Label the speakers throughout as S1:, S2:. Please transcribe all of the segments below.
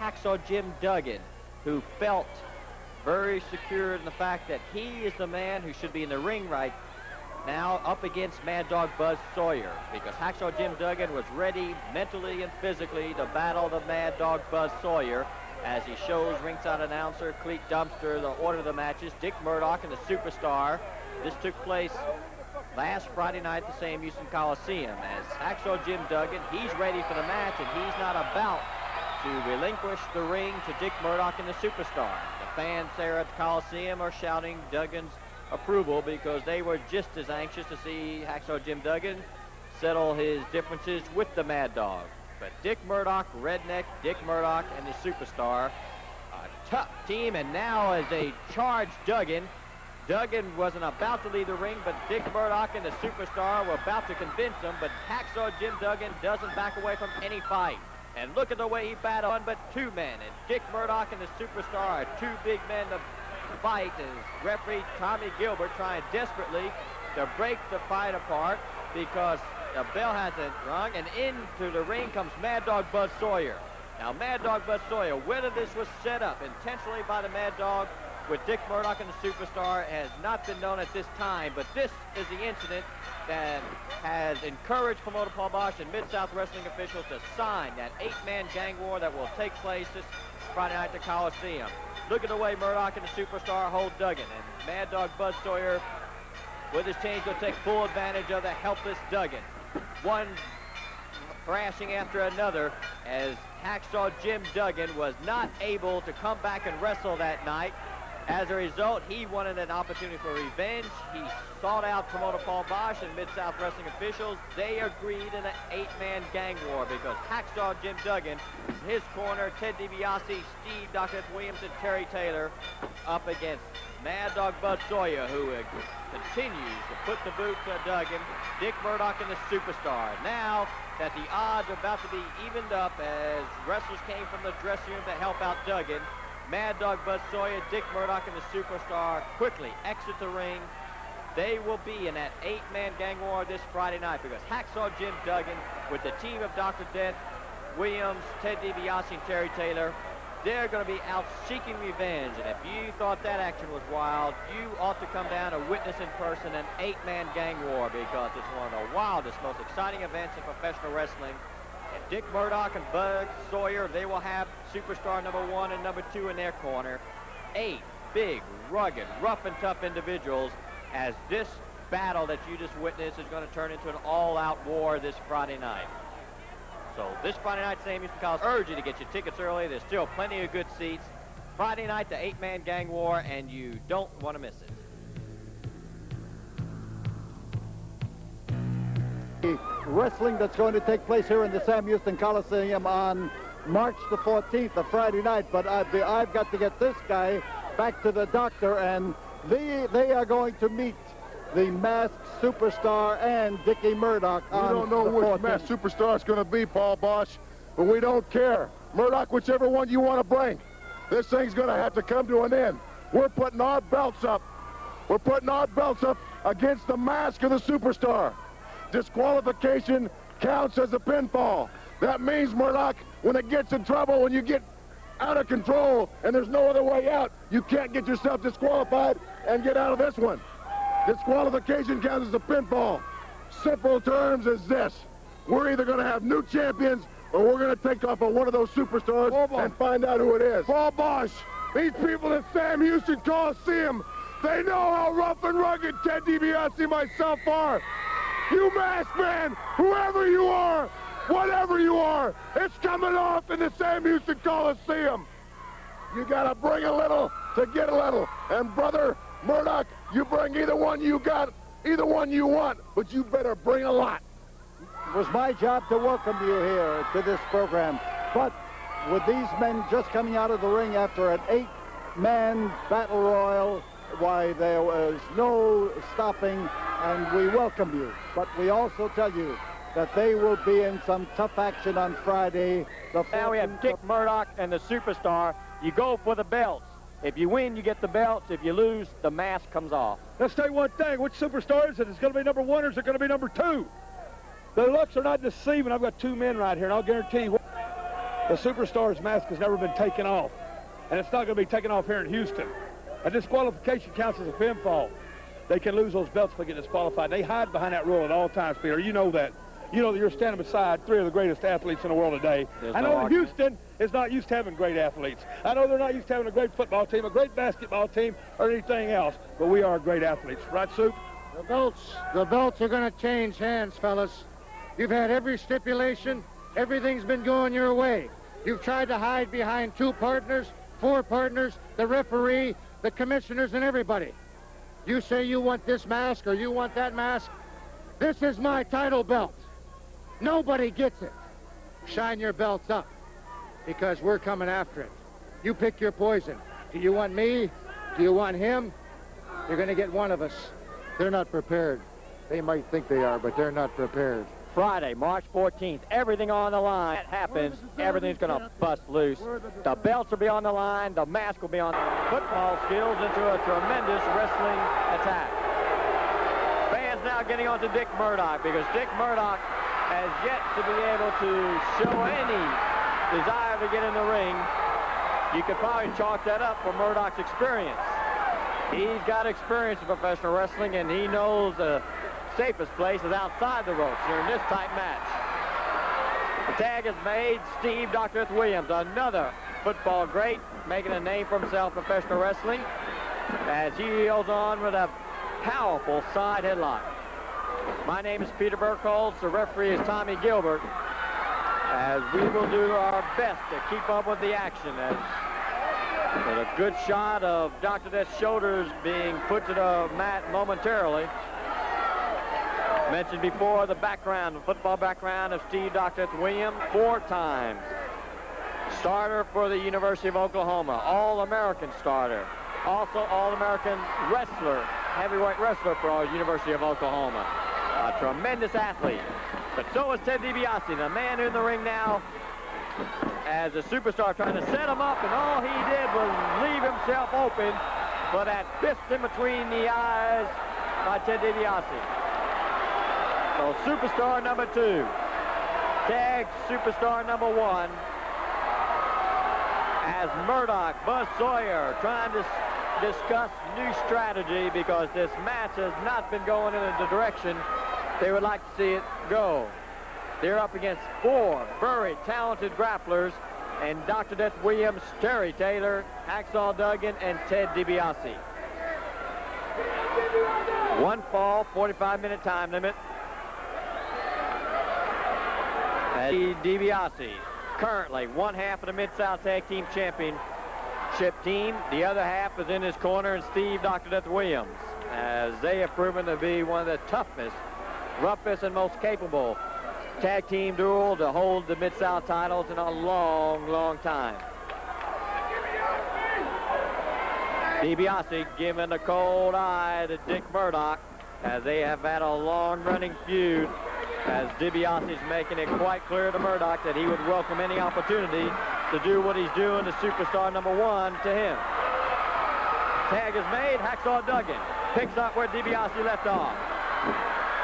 S1: Hacksaw Jim Duggan, who felt very secure in the fact that he is the man who should be in the ring right now up against Mad Dog Buzz Sawyer, because Hacksaw Jim Duggan was ready mentally and physically to battle the Mad Dog Buzz Sawyer, as he shows ringside announcer Cleet Dumpster the order of the matches. Dick Murdoch and the Superstar. This took place last Friday night at the Sam Houston Coliseum. As Hacksaw Jim Duggan, he's ready for the match, and he's not about to relinquish the ring to Dick Murdoch and the Superstar. The fans there at the Coliseum are shouting Duggan's approval because they were just as anxious to see Hacksaw Jim Duggan settle his differences with the Mad Dog. But Dick Murdoch, Redneck Dick Murdoch, and the Superstar, a tough team, and now as they charge Duggan, Duggan wasn't about to leave the ring, but Dick Murdoch and the Superstar were about to convince him, but Hacksaw Jim Duggan doesn't back away from any fight. And look at the way he battled on but two men, and Dick Murdoch and the Superstar are two big men to fight, as referee Tommy Gilbert trying desperately to break the fight apart because the bell hasn't rung, and into the ring comes Mad Dog Buzz Sawyer. Now, Mad Dog Buzz Sawyer, whether this was set up intentionally by the Mad Dog with Dick Murdoch and the Superstar has not been known at this time, but this is the incident that has encouraged promoter Paul Bosch and Mid-South Wrestling officials to sign that 8-man gang war that will take place this Friday night at the Coliseum. Look at the way Murdoch and the Superstar hold Duggan, and Mad Dog Buzz Sawyer, with his change, will take full advantage of the helpless Duggan. One thrashing after another, as Hacksaw Jim Duggan was not able to come back and wrestle that night. As a result, he wanted an opportunity for revenge. He sought out promoter Paul Bosch and Mid-South Wrestling officials. They agreed in an 8-man gang war because Hacksaw Jim Duggan, in his corner, Ted DiBiase, Steve Dr. Williams, and Terry Taylor, up against Mad Dog Buzz Sawyer, who continues to put the boot to Duggan, Dick Murdoch, and the Superstar. Now that the odds are about to be evened up as wrestlers came from the dressing room to help out Duggan, Mad Dog Buzz Sawyer, Dick Murdoch, and the Superstar quickly exit the ring. They will be in that 8-man gang war this Friday night because Hacksaw Jim Duggan, with the team of Dr. Dent, Williams, Ted DiBiase, and Terry Taylor, they're going to be out seeking revenge. And if you thought that action was wild, you ought to come down and witness in person an 8-man gang war because it's one of the wildest, most exciting events in professional wrestling. And Dick Murdoch and Buzz Sawyer, they will have Superstar number 1 and number 2 in their corner. 8 big, rugged, rough and tough individuals, as this battle that you just witnessed is going to turn into an all-out war this Friday night. So this Friday night, Sam Houston Coliseum, urge you to get your tickets early. There's still plenty of good seats. Friday night, the 8-man gang war, and you don't want to miss it.
S2: Wrestling that's going to take place here in the Sam Houston Coliseum on March the 14th, a Friday night. But I've got to get this guy back to the doctor, and they are going to meet the Masked Superstar and Dickie Murdoch on the 14th.
S3: We don't know which Masked Superstar is going to be, Paul Bosch, but we don't care. Murdoch, whichever one you want to bring, this thing's going to have to come to an end. We're putting our belts up. We're putting our belts up against the Mask of the Superstar. Disqualification counts as a pinfall. That means, Murdoch, when it gets in trouble, when you get out of control and there's no other way out, you can't get yourself disqualified and get out of this one. Disqualification counts as a pinfall. Simple terms is this: we're either going to have new champions or we're going to take off on one of those superstars and find out who it is. Paul Bosch, these people at Sam Houston Coliseum, they know how rough and rugged Ted DiBiase myself are. You masked man, whoever you are, whatever you are, it's coming off in the Sam Houston Coliseum. You gotta bring a little to get a little. And brother Murdoch, you bring either one you got, either one you want, but you better bring a lot.
S2: It was my job to welcome you here to this program. But with these men just coming out of the ring after an 8-man battle royal, why, there was no stopping, and we welcome you. But we also tell you that they will be in some tough action on Friday.
S1: Now we have Dick Murdoch and the Superstar. You go for the belts. If you win, you get the belts. If you lose, the mask comes off.
S4: Let's tell you one thing. Which Superstar is it? Is it going to be number 1 or is it going to be number 2? The looks are not deceiving. I've got 2 men right here, and I'll guarantee you. The Superstars mask has never been taken off, and it's not going to be taken off here in Houston. A disqualification counts as a pinfall. They can lose those belts if they get disqualified. They hide behind that rule at all times, Peter. You know that. You know that you're standing beside three of the greatest athletes in the world today. I know that Houston is not used to having great athletes. I know they're not used to having a great football team, a great basketball team, or anything else, but we are great athletes. Right, Soup?
S5: The belts are going to change hands, fellas. You've had every stipulation. Everything's been going your way. You've tried to hide behind 2 partners, 4 partners, the referee, the commissioners, and everybody. You say you want this mask or you want that mask. This is my title belt. Nobody gets it. Shine your belts up, because we're coming after it. You pick your poison. Do you want me? Do you want him? You're going to get one of us.
S2: They're not prepared. They might think they are, but they're not prepared.
S1: Friday, March 14th, everything on the line. That happens, everything's going to bust loose. The belts will be on the line, the mask will be on. Football skills into a tremendous wrestling attack. Fans now getting on to Dick Murdoch, because Dick Murdoch has yet to be able to show any desire to get in the ring. You could probably chalk that up for Murdoch's experience. He's got experience in professional wrestling, and he knows the safest place is outside the ropes during this type match. The tag is made. Steve Dr. F. Williams, another football great, making a name for himself in professional wrestling, as he heels on with a powerful side headlock. My name is Peter Burkholz. The referee is Tommy Gilbert, as we will do our best to keep up with the action. As with a good shot of Dr. Death's shoulders being put to the mat momentarily. Mentioned before the background, the football background of Steve Dr. F. Williams, 4 times starter for the University of Oklahoma, All-American starter, also All-American wrestler, heavyweight wrestler for the University of Oklahoma. A tremendous athlete, but so is Ted DiBiase, the man in the ring now as a superstar, trying to set him up, and all he did was leave himself open for that fist in between the eyes by Ted DiBiase. So superstar number 2, tag superstar number 1, as Murdoch, Buzz Sawyer trying to discuss new strategy, because this match has not been going in the direction they would like to see it go. They're up against 4 very talented grapplers, and Dr. Death Williams, Terry Taylor, Hacksaw Duggan, and Ted DiBiase. 1 fall, 45-minute time limit. DiBiase, currently 1/2 of the Mid-South Tag Team Championship team. The other half is in his corner, and Steve Dr. Death Williams, as they have proven to be one of the toughest, roughest, and most capable tag team duel to hold the Mid-South titles in a long, long time. DiBiase giving a cold eye to Dick Murdoch, as they have had a long-running feud, as DiBiase is making it quite clear to Murdoch that he would welcome any opportunity to do what he's doing to superstar number 1 to him. Tag is made. Hacksaw Duggan picks up where DiBiase left off,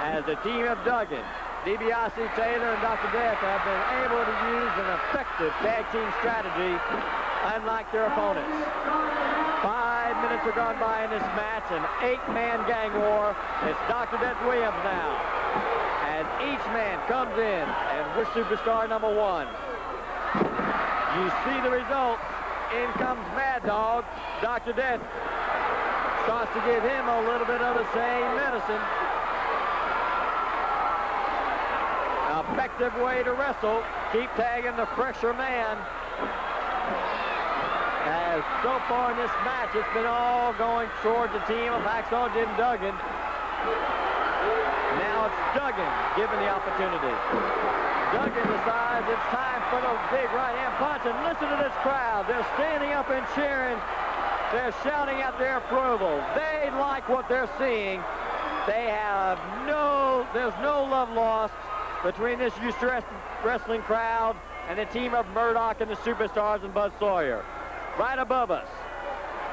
S1: as the team of Duggan, DiBiase, Taylor, and Dr. Death have been able to use an effective tag team strategy unlike their opponents. 5 minutes are gone by in this match, an 8-man gang war. It's Dr. Death Williams now, as each man comes in, and we're superstar number 1. You see the results. In comes Mad Dog. Dr. Death starts to give him a little bit of the same medicine. Effective way to wrestle. Keep tagging the fresher man. As so far in this match, it's been all going towards the team of Hacksaw Jim Duggan. Now it's Duggan given the opportunity. Duggan decides it's time for the big right-hand punch, and listen to this crowd. They're standing up and cheering. They're shouting out their approval. They like what they're seeing. There's no love lost between this youth wrestling crowd and the team of Murdoch and the Superstars and Buzz Sawyer. Right above us,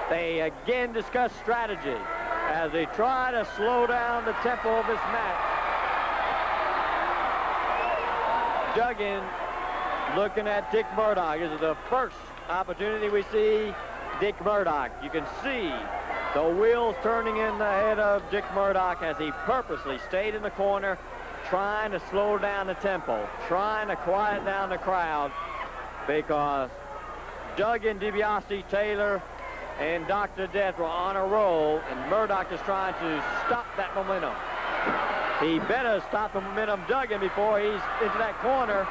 S1: they again discuss strategy as they try to slow down the tempo of this match. Duggan looking at Dick Murdoch. This is the first opportunity we see Dick Murdoch. You can see the wheels turning in the head of Dick Murdoch as he purposely stayed in the corner, trying to slow down the tempo, trying to quiet down the crowd, because Duggan, DiBiase, Taylor, and Dr. Death were on a roll, and Murdoch is trying to stop that momentum. He better stop the momentum, Duggan, before he's into that corner.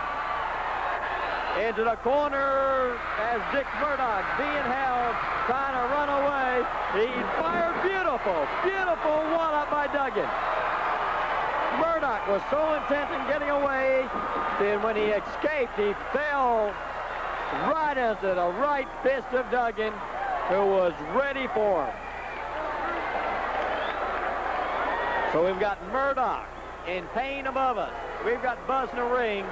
S1: Into the corner as Dick Murdoch being held, trying to run away. He fired beautiful, beautiful wallop by Duggan. Murdoch was so intent in getting away, then when he escaped, he fell right into the right fist of Duggan, who was ready for him. So we've got Murdoch in pain above us. We've got Buzz in the ring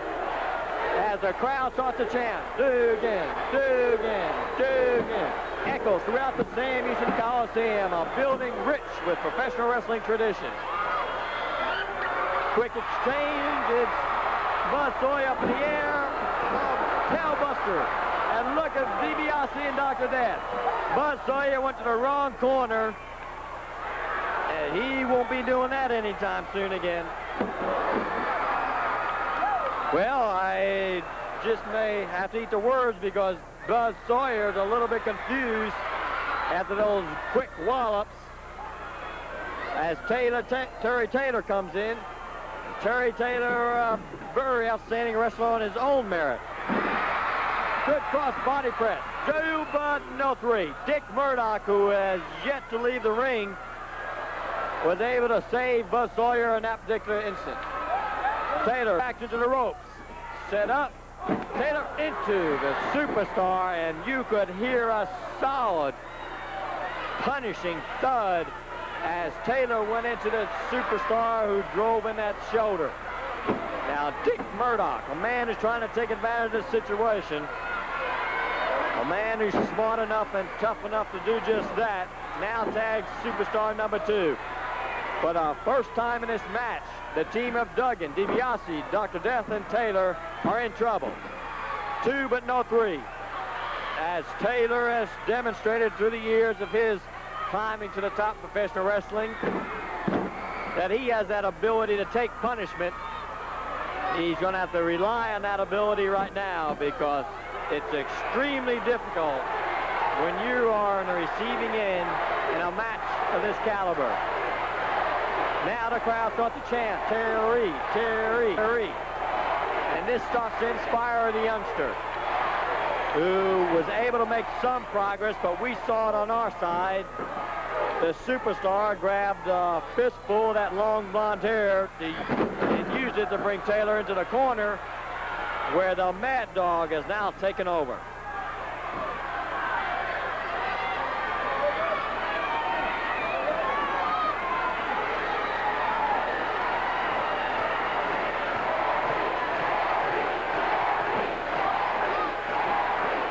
S1: as the crowd starts to chant, Dugan, Dugan, Dugan. Echoes throughout the Sam Houston Coliseum, a building rich with professional wrestling tradition. Quick exchange, it's Buzz Sawyer up in the air, tailbuster. And look at DiBiase and Dr. Death. Buzz Sawyer went to the wrong corner, and he won't be doing that anytime soon again. Well, I just may have to eat the words because Buzz Sawyer's a little bit confused after those quick wallops as Terry Taylor comes in. Terry Taylor, very outstanding wrestler on his own merit. Good cross body press. 2-3. Dick Murdoch, who has yet to leave the ring, was able to save Buzz Sawyer in that particular instant. Taylor back into the ropes. Set up. Taylor into the Superstar, and you could hear a solid punishing thud as Taylor went into the Superstar, who drove in that shoulder. Now, Dick Murdoch, a man who's trying to take advantage of this situation, a man who's smart enough and tough enough to do just that, now tags Superstar number 2. For the first time in this match, the team of Duggan, DiBiase, Dr. Death, and Taylor are in trouble. 2-3. As Taylor has demonstrated through the years of his climbing to the top of professional wrestling that he has that ability to take punishment. He's going to have to rely on that ability right now because it's extremely difficult when you are on the receiving end in a match of this caliber. Now the crowd starts to chant, Terry, Terry, Terry. And this starts to inspire the youngster, who was able to make some progress, but we saw it on our side. The Superstar grabbed a fistful of that long blonde hair and used it to bring Taylor into the corner, where the Mad Dog is now taken over.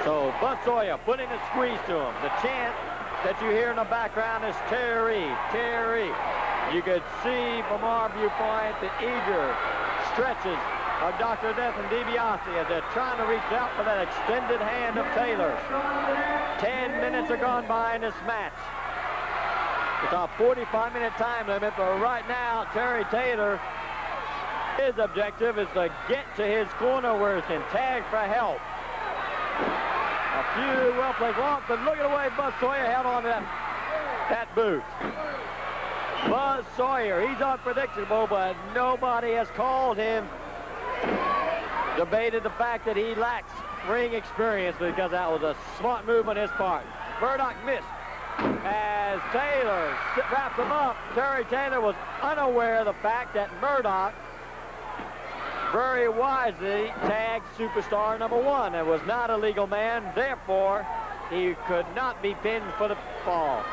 S1: So Buzz Sawyer putting a squeeze to him. The chant that you hear in the background is Terry, Terry. You could see from our viewpoint the eager stretches of Dr. Death and DiBiase as they're trying to reach out for that extended hand of Taylor. 10 minutes are gone by in this match. It's a 45-minute time limit, but right now, Terry Taylor, his objective is to get to his corner where he can tag for help. A few well-played walks, but look at the way Buzz Sawyer held on to that boot. Buzz Sawyer, he's unpredictable, but nobody has called him, debated the fact that he lacks ring experience, because that was a smart move on his part. Murdoch missed as Taylor wrapped him up. Terry Taylor was unaware of the fact that Murdoch very wisely tagged Superstar number 1 and was not a legal man. Therefore, he could not be pinned for the fall.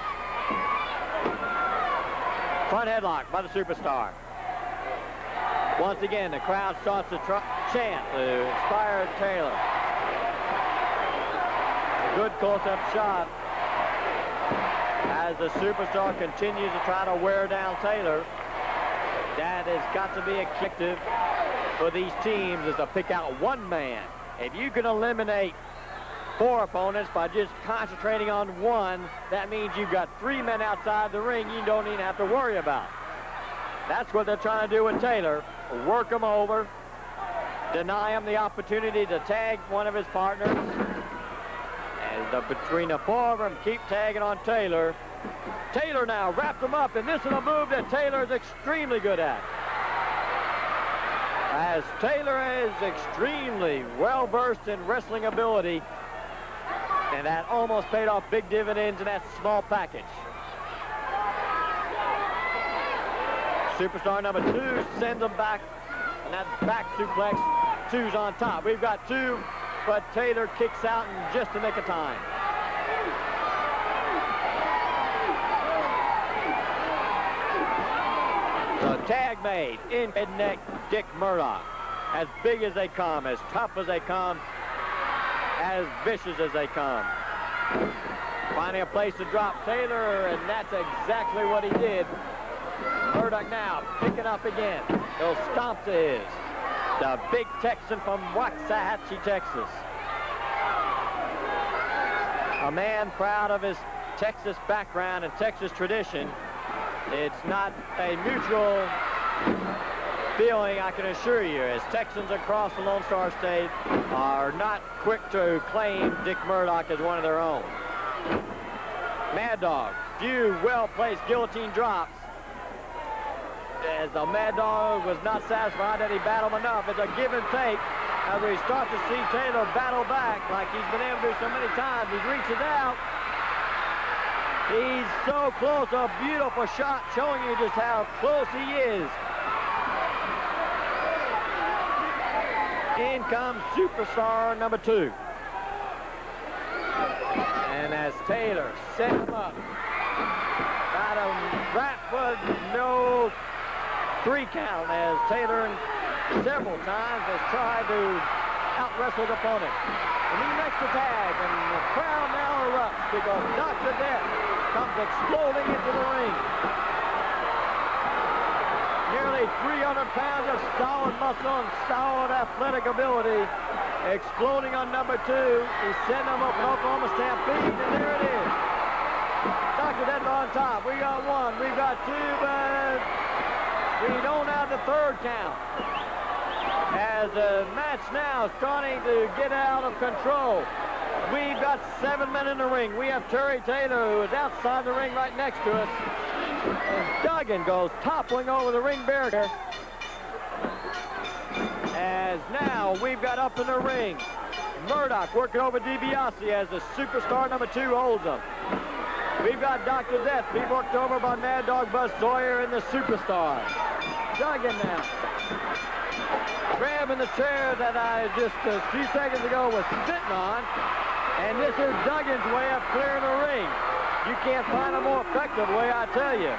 S1: Front headlock by the Superstar. Once again, the crowd starts to chant to inspire Taylor. A good close-up shot as the Superstar continues to try to wear down Taylor. That has got to be objective for these teams, is to pick out one man If you can eliminate 4 opponents by just concentrating on one, that means you've got 3 men outside the ring you don't even have to worry about. That's what they're trying to do with Taylor. Work him over, deny him the opportunity to tag one of his partners. And between the 4 of them, keep tagging on Taylor. Taylor now wrapped him up, and this is a move that Taylor is extremely good at. As Taylor is extremely well-versed in wrestling ability, and that almost paid off big dividends in that small package. Superstar number 2 sends him back, and that back suplex, 2's on top. We've got 2, but Taylor kicks out in just the nick of time. The tag made in mid-neck Dick Murdoch. As big as they come, as tough as they come, as vicious as they come. Finding a place to drop Taylor, and that's exactly what he did. Murdoch now picking up again. Those stomps of his. The big Texan from Waxahachie, Texas. A man proud of his Texas background and Texas tradition. It's not a mutual feeling, I can assure you, as Texans across the Lone Star State are not quick to claim Dick Murdoch as one of their own. Mad Dog, few well-placed guillotine drops. As the Mad Dog was not satisfied that he battled enough. It's a give and take as we start to see Taylor battle back like he's been able to do so many times. He reaches out. He's so close, a beautiful shot showing you just how close he is. In comes Superstar number 2. And as Taylor set him up, got him right foot, no 3 count, as Taylor several times has tried to out-wrestle his opponent. And he makes the tag, and the crowd now erupts because Dr. Death comes exploding into the ring. Nearly 300 pounds of solid muscle and solid athletic ability exploding on number 2. He's setting him up an Oklahoma Stampede, and there it is. Dr. Death on top. We got 1, we've got 2, but we don't have the 3rd count. As the match now is starting to get out of control. We've got 7 men in the ring. We have Terry Taylor, who is outside the ring right next to us. And Duggan goes toppling over the ring barrier. As now we've got up in the ring Murdoch working over DiBiase as the Superstar number 2 holds him. We've got Dr. Death being worked over by Mad Dog Buzz Sawyer and the Superstar. Duggan now grabbing the chair that I just a few seconds ago was sitting on. And this is Duggan's way of clearing the ring. You can't find a more effective way, I tell you.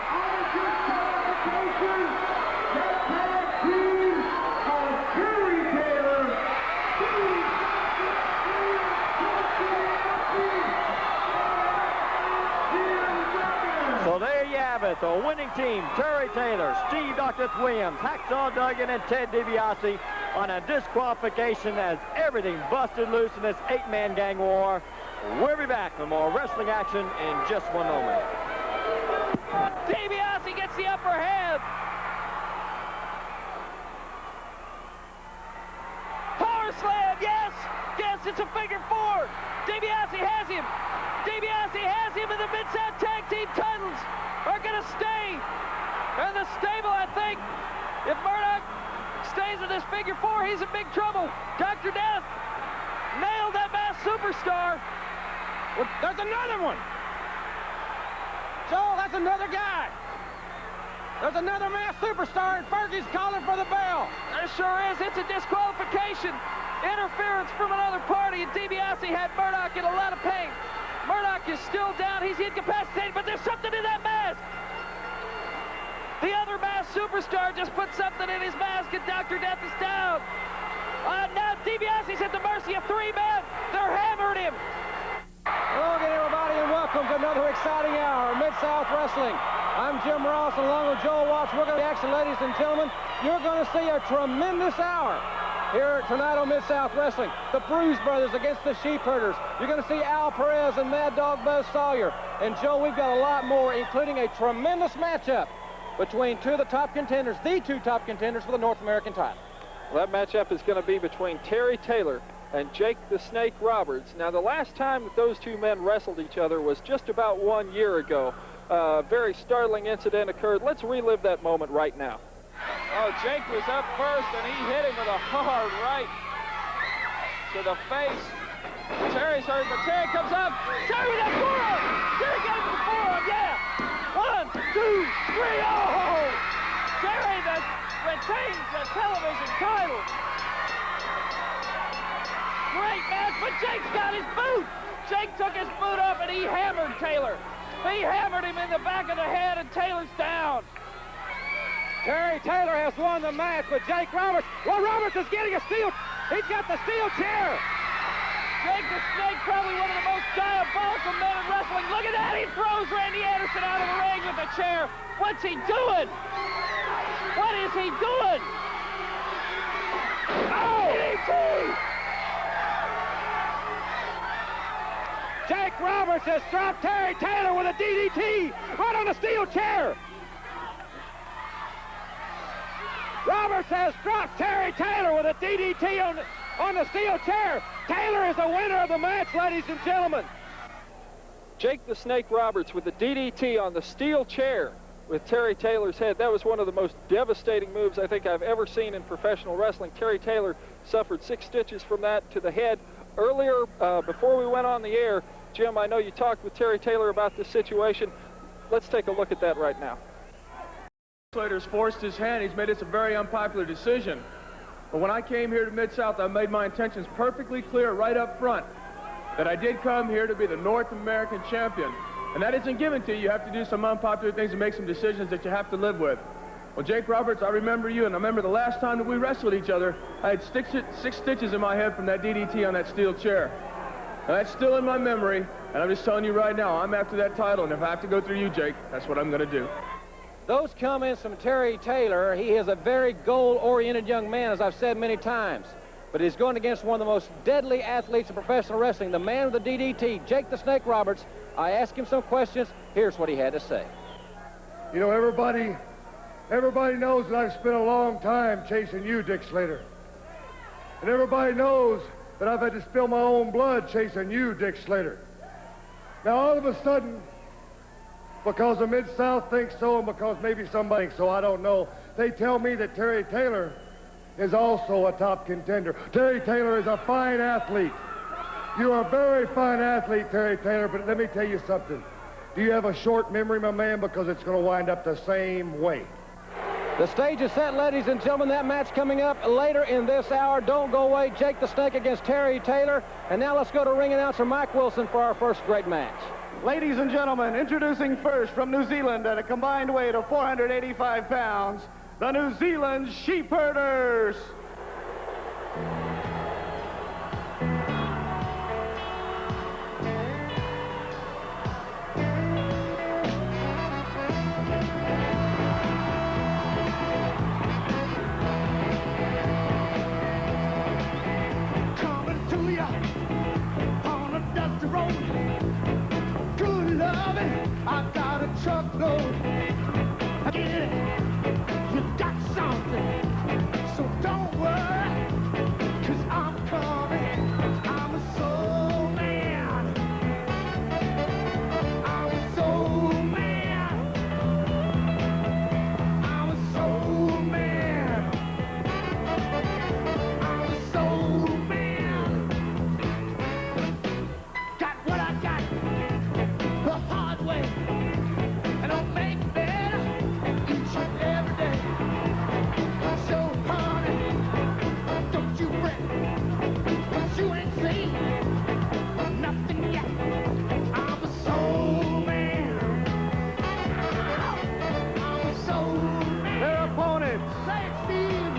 S1: So there you have it, the winning team, Terry Taylor, Steve Dr. Williams, Hacksaw Duggan, and Ted DiBiase on a disqualification as everything busted loose in this 8-man gang war. We'll be back with more wrestling action in just one moment.
S6: DiBiase gets the upper hand. Power slam, yes! Yes, it's a figure 4. DiBiase has him. DiBiase has him, and the Mid-South Tag Team titles are going to stay. And the stable, I think, if Murdoch stays in this figure 4, he's in big trouble. Dr. Death nailed that masked Superstar. Well, there's another one. So that's another guy. There's another masked Superstar, and Fergie's calling for the bell. There sure is. It's a disqualification. Interference from another party, and DiBiase had Murdoch in a lot of pain. Murdoch is still down. He's incapacitated, but there's something in that mask. The other masked Superstar just put something in his mask, and Dr. Death is down. Now DiBiase's at the mercy of 3 men. They're hammering him.
S7: Hello again, everybody, and welcome to another exciting hour of Mid-South Wrestling. I'm Jim Ross, along with Joel Watts. We're going to be action, ladies and gentlemen. You're going to see a tremendous hour. here tonight on Mid-South Wrestling. The Bruise brothers against the Sheepherders. You're going to see Perez and Mad Dog Buzz Sawyer. And Joe, we've got a lot more, including a tremendous matchup between two of the top contenders, the two top contenders for the North American title.
S6: Well, that matchup is going to be between Terry Taylor and Jake the Snake Roberts. Now, the last time that those two men wrestled each other was just about 1 year ago. A very startling incident occurred. Let's relive that moment right now. Oh, Jake was up first, and he hit him with a hard right to the face. Terry's hurt, but Terry comes up. Terry with that forearm! Terry got him with the forearm, yeah! 1, 2, 3, oh! Terry that retains the television title. Great match, but Jake's got his boot. Jake took his boot up, and he hammered Taylor. He hammered him in the back of the head, and Taylor's down.
S7: Terry Taylor has won the match with Jake Roberts. Well, Roberts is getting a steel. He's got the steel chair.
S6: Jake the Snake, probably one of the most diabolical men in wrestling. Look at that. He throws Randy Anderson out of the ring with the chair. What's he doing? What is he doing? Oh! DDT!
S7: Jake Roberts has dropped Terry Taylor with a DDT right on the steel chair. Roberts has dropped Terry Taylor with a DDT on the steel chair. Taylor is the winner of the match, ladies and gentlemen.
S6: Jake the Snake Roberts with the DDT on the steel chair with Terry Taylor's head. That was one of the most devastating moves I think I've ever seen in professional wrestling. Terry Taylor suffered 6 stitches from that to the head. Earlier, before we went on the air, Jim, I know you talked with Terry Taylor about this situation. Let's take a look at that right now.
S8: Legislator's forced his hand. He's made this a very unpopular decision. But when I came here to Mid-South, I made my intentions perfectly clear right up front that I did come here to be the North American champion. And that isn't given to you. You have to do some unpopular things and make some decisions that you have to live with. Well, Jake Roberts, I remember you, and I remember the last time that we wrestled each other, I had 6 stitches in my head from that DDT on that steel chair. And that's still in my memory, and I'm just telling you right now, I'm after that title, and if I have to go through you, Jake, that's what I'm going to do.
S7: Those comments from Terry Taylor, he is a very goal-oriented young man, as I've said many times. But he's going against one of the most deadly athletes in professional wrestling, the man with the DDT, Jake the Snake Roberts. I asked him some questions. Here's what he had to say.
S9: You know, everybody knows that I've spent a long time chasing you, Dick Slater. And everybody knows that I've had to spill my own blood chasing you, Dick Slater. Now, all of a sudden, because the Mid-South thinks so and because maybe somebody thinks so, I don't know, they tell me that Terry Taylor is also a top contender. Terry Taylor is a fine athlete. You are a very fine athlete, Terry Taylor, but let me tell you something. Do you have a short memory, my man? Because it's going to wind up the same way.
S7: The stage is set, ladies and gentlemen. That match coming up later in this hour. Don't go away. Jake the Snake against Terry Taylor. And now let's go to ring announcer Mike Wilson for our first great match.
S10: Ladies and gentlemen, introducing first from New Zealand at a combined weight of 485 pounds, the New Zealand Sheepherders.
S11: Coming to ya on a dusty road. Good loving, I got a truckload. I get it. You got something, so don't worry, 'cause I'm coming. I'm a soul man. I'm a soul man. I'm a soul man. I'm a soul man. Got what I got the hard way, and I'll make it better each and every day. So, honey, don't you fret, 'cause you ain't seen nothing yet. I'm a soul man. I'm a soul man.
S10: Their opponents,
S11: Say it, Steve.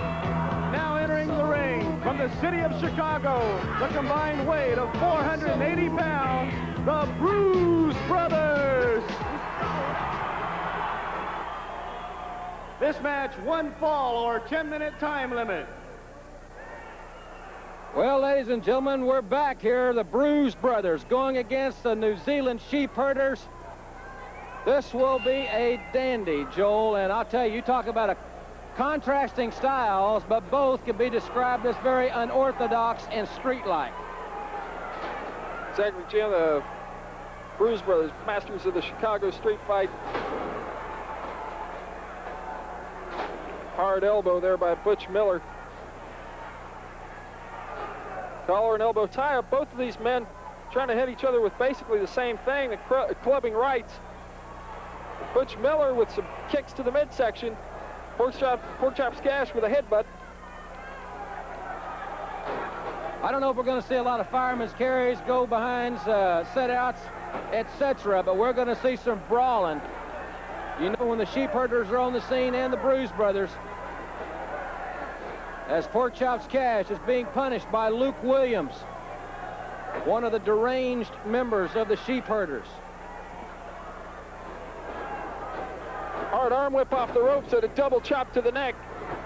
S10: now entering the ring from the city of Chicago, the combined weight of 480 pounds, the Bruise brothers. This match, 1 fall or 10-minute time limit.
S7: Well, ladies and gentlemen, we're back here. The Bruise brothers going against the New Zealand Sheepherders. This will be a dandy, Joel. And I'll tell you, you talk about a contrasting styles, but both can be described as very unorthodox and street-like.
S6: Exactly, Jim. The Bruise brothers, masters of the Chicago street fight. Hard elbow there by Butch Miller. Collar and elbow tie-up. Both of these men trying to hit each other with basically the same thing, the clubbing rights. Butch Miller with some kicks to the midsection. Pork chop scash with a headbutt.
S7: I don't know if we're going to see a lot of firemen's carries, go behinds, set-outs, etc., but we're going to see some brawling. You know, when the Sheepherders are on the scene and the Bruise brothers, as Pork Chops Cash is being punished by Luke Williams, one of the deranged members of the Sheepherders.
S6: Hard arm whip off the ropes and a double chop to the neck.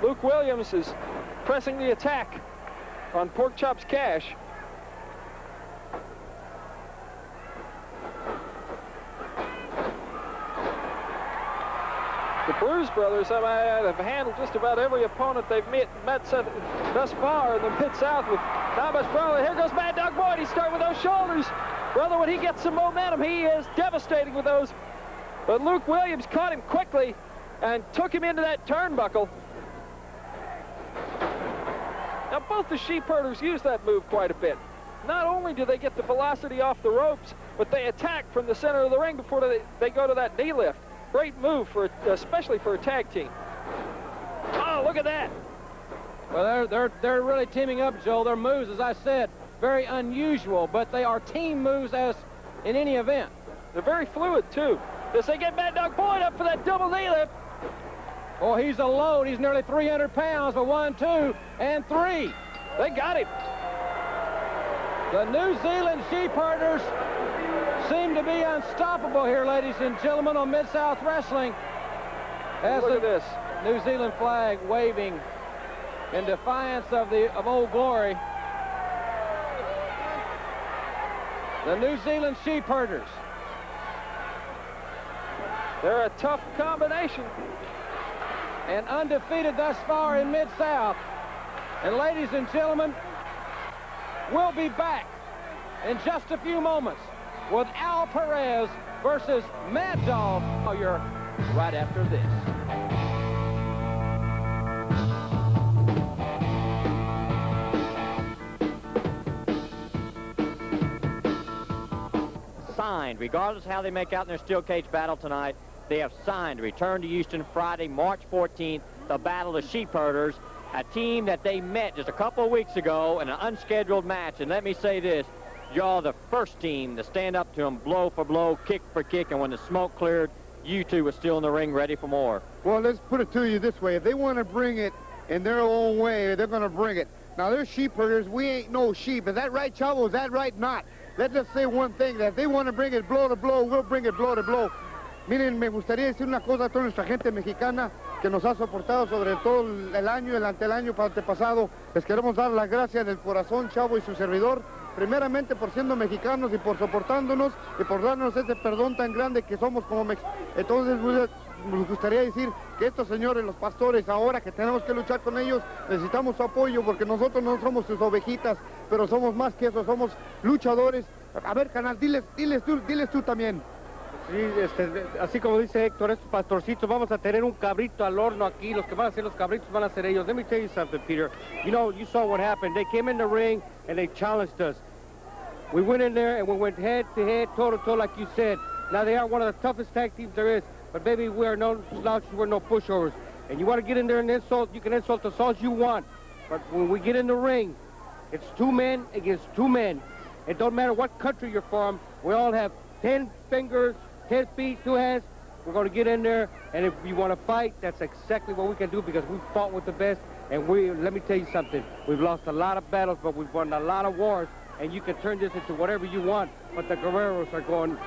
S6: Luke Williams is pressing the attack on Pork Chops Cash. The Bruise brothers have handled just about every opponent they've met thus far in the Mid-South with not much problem. Here goes Mad Dog Boyd. He's starting with those shoulders. Brother, when he gets some momentum, he is devastating with those. But Luke Williams caught him quickly and took him into that turnbuckle. Now, both the Sheepherders use that move quite a bit. Not only do they get the velocity off the ropes, but they attack from the center of the ring before they go to that knee lift. Great move, especially for a tag team. Oh, look at that.
S7: Well, they're really teaming up, Joel. Their moves, as I said, very unusual, but they are team moves as in any event.
S6: They're very fluid, too. As they get Mad Dog Boyd up for that double knee lift.
S7: Oh, he's a load. He's nearly 300 pounds, but 1, 2, and 3.
S6: They got him.
S7: The New Zealand Sheepherders seem to be unstoppable here, ladies and gentlemen, on Mid-South Wrestling. As
S6: look at this.
S7: New Zealand flag waving in defiance of Old Glory. The New Zealand Sheepherders.
S6: They're a tough combination.
S7: And undefeated thus far in Mid-South. And ladies and gentlemen, we'll be back in just a few moments with Al Perez versus Mad Dog Sawyer right after this.
S1: Signed, regardless of how they make out in their steel cage battle tonight, they have signed to return to Houston Friday, March 14th, the Battle of Sheepherders, a team that they met just a couple of weeks ago in an unscheduled match. And let me say this, y'all the first team to stand up to them blow for blow, kick for kick, and when the smoke cleared, you two were still in the ring ready for more.
S12: Well, let's put it to you this way. If they want to bring it in their own way, they're going to bring it. Now, they're Sheepherders. We ain't no sheep. Is that right, Chavo? Is that right? Not. Let's just say one thing, that if they want to bring it blow to blow, we'll bring it blow to blow. Miren, me gustaría decir una cosa a toda nuestra gente mexicana que nos ha soportado sobre todo el año, el antelaño antepasado. Les queremos dar las gracias del corazón, Chavo y su servidor, primeramente por siendo mexicanos y por soportándonos y por darnos ese perdón tan grande que somos como mexicanos. Entonces, nos gustaría decir que estos señores, los pastores, ahora que tenemos que luchar con ellos, necesitamos su apoyo porque nosotros no somos sus ovejitas, pero somos más que eso, somos luchadores. A ver, canal, diles tú también.
S13: Sí, así como dice Héctor, estos pastorcitos, vamos a tener un cabrito al horno aquí. Los que van a ser los cabritos van a ser ellos. Let me tell you something, Peter. You know, you saw what happened. They came in the ring and they challenged us. We went in there and we went head to head, toe to toe, like you said. Now they are one of the toughest tag teams there is. But baby, we are no slouches, we're no pushovers. And you want to get in there and insult, you can insult us all you want. But when we get in the ring, it's 2 men against 2 men. It don't matter what country you're from. We all have 10 fingers, 10 feet, 2 hands. We're going to get in there, and if you want to fight, that's exactly what we can do because we fought with the best. And let me tell you something, we've lost a lot of battles, but we've won a lot of wars, and you can turn this into whatever you want. But the Guerreros are going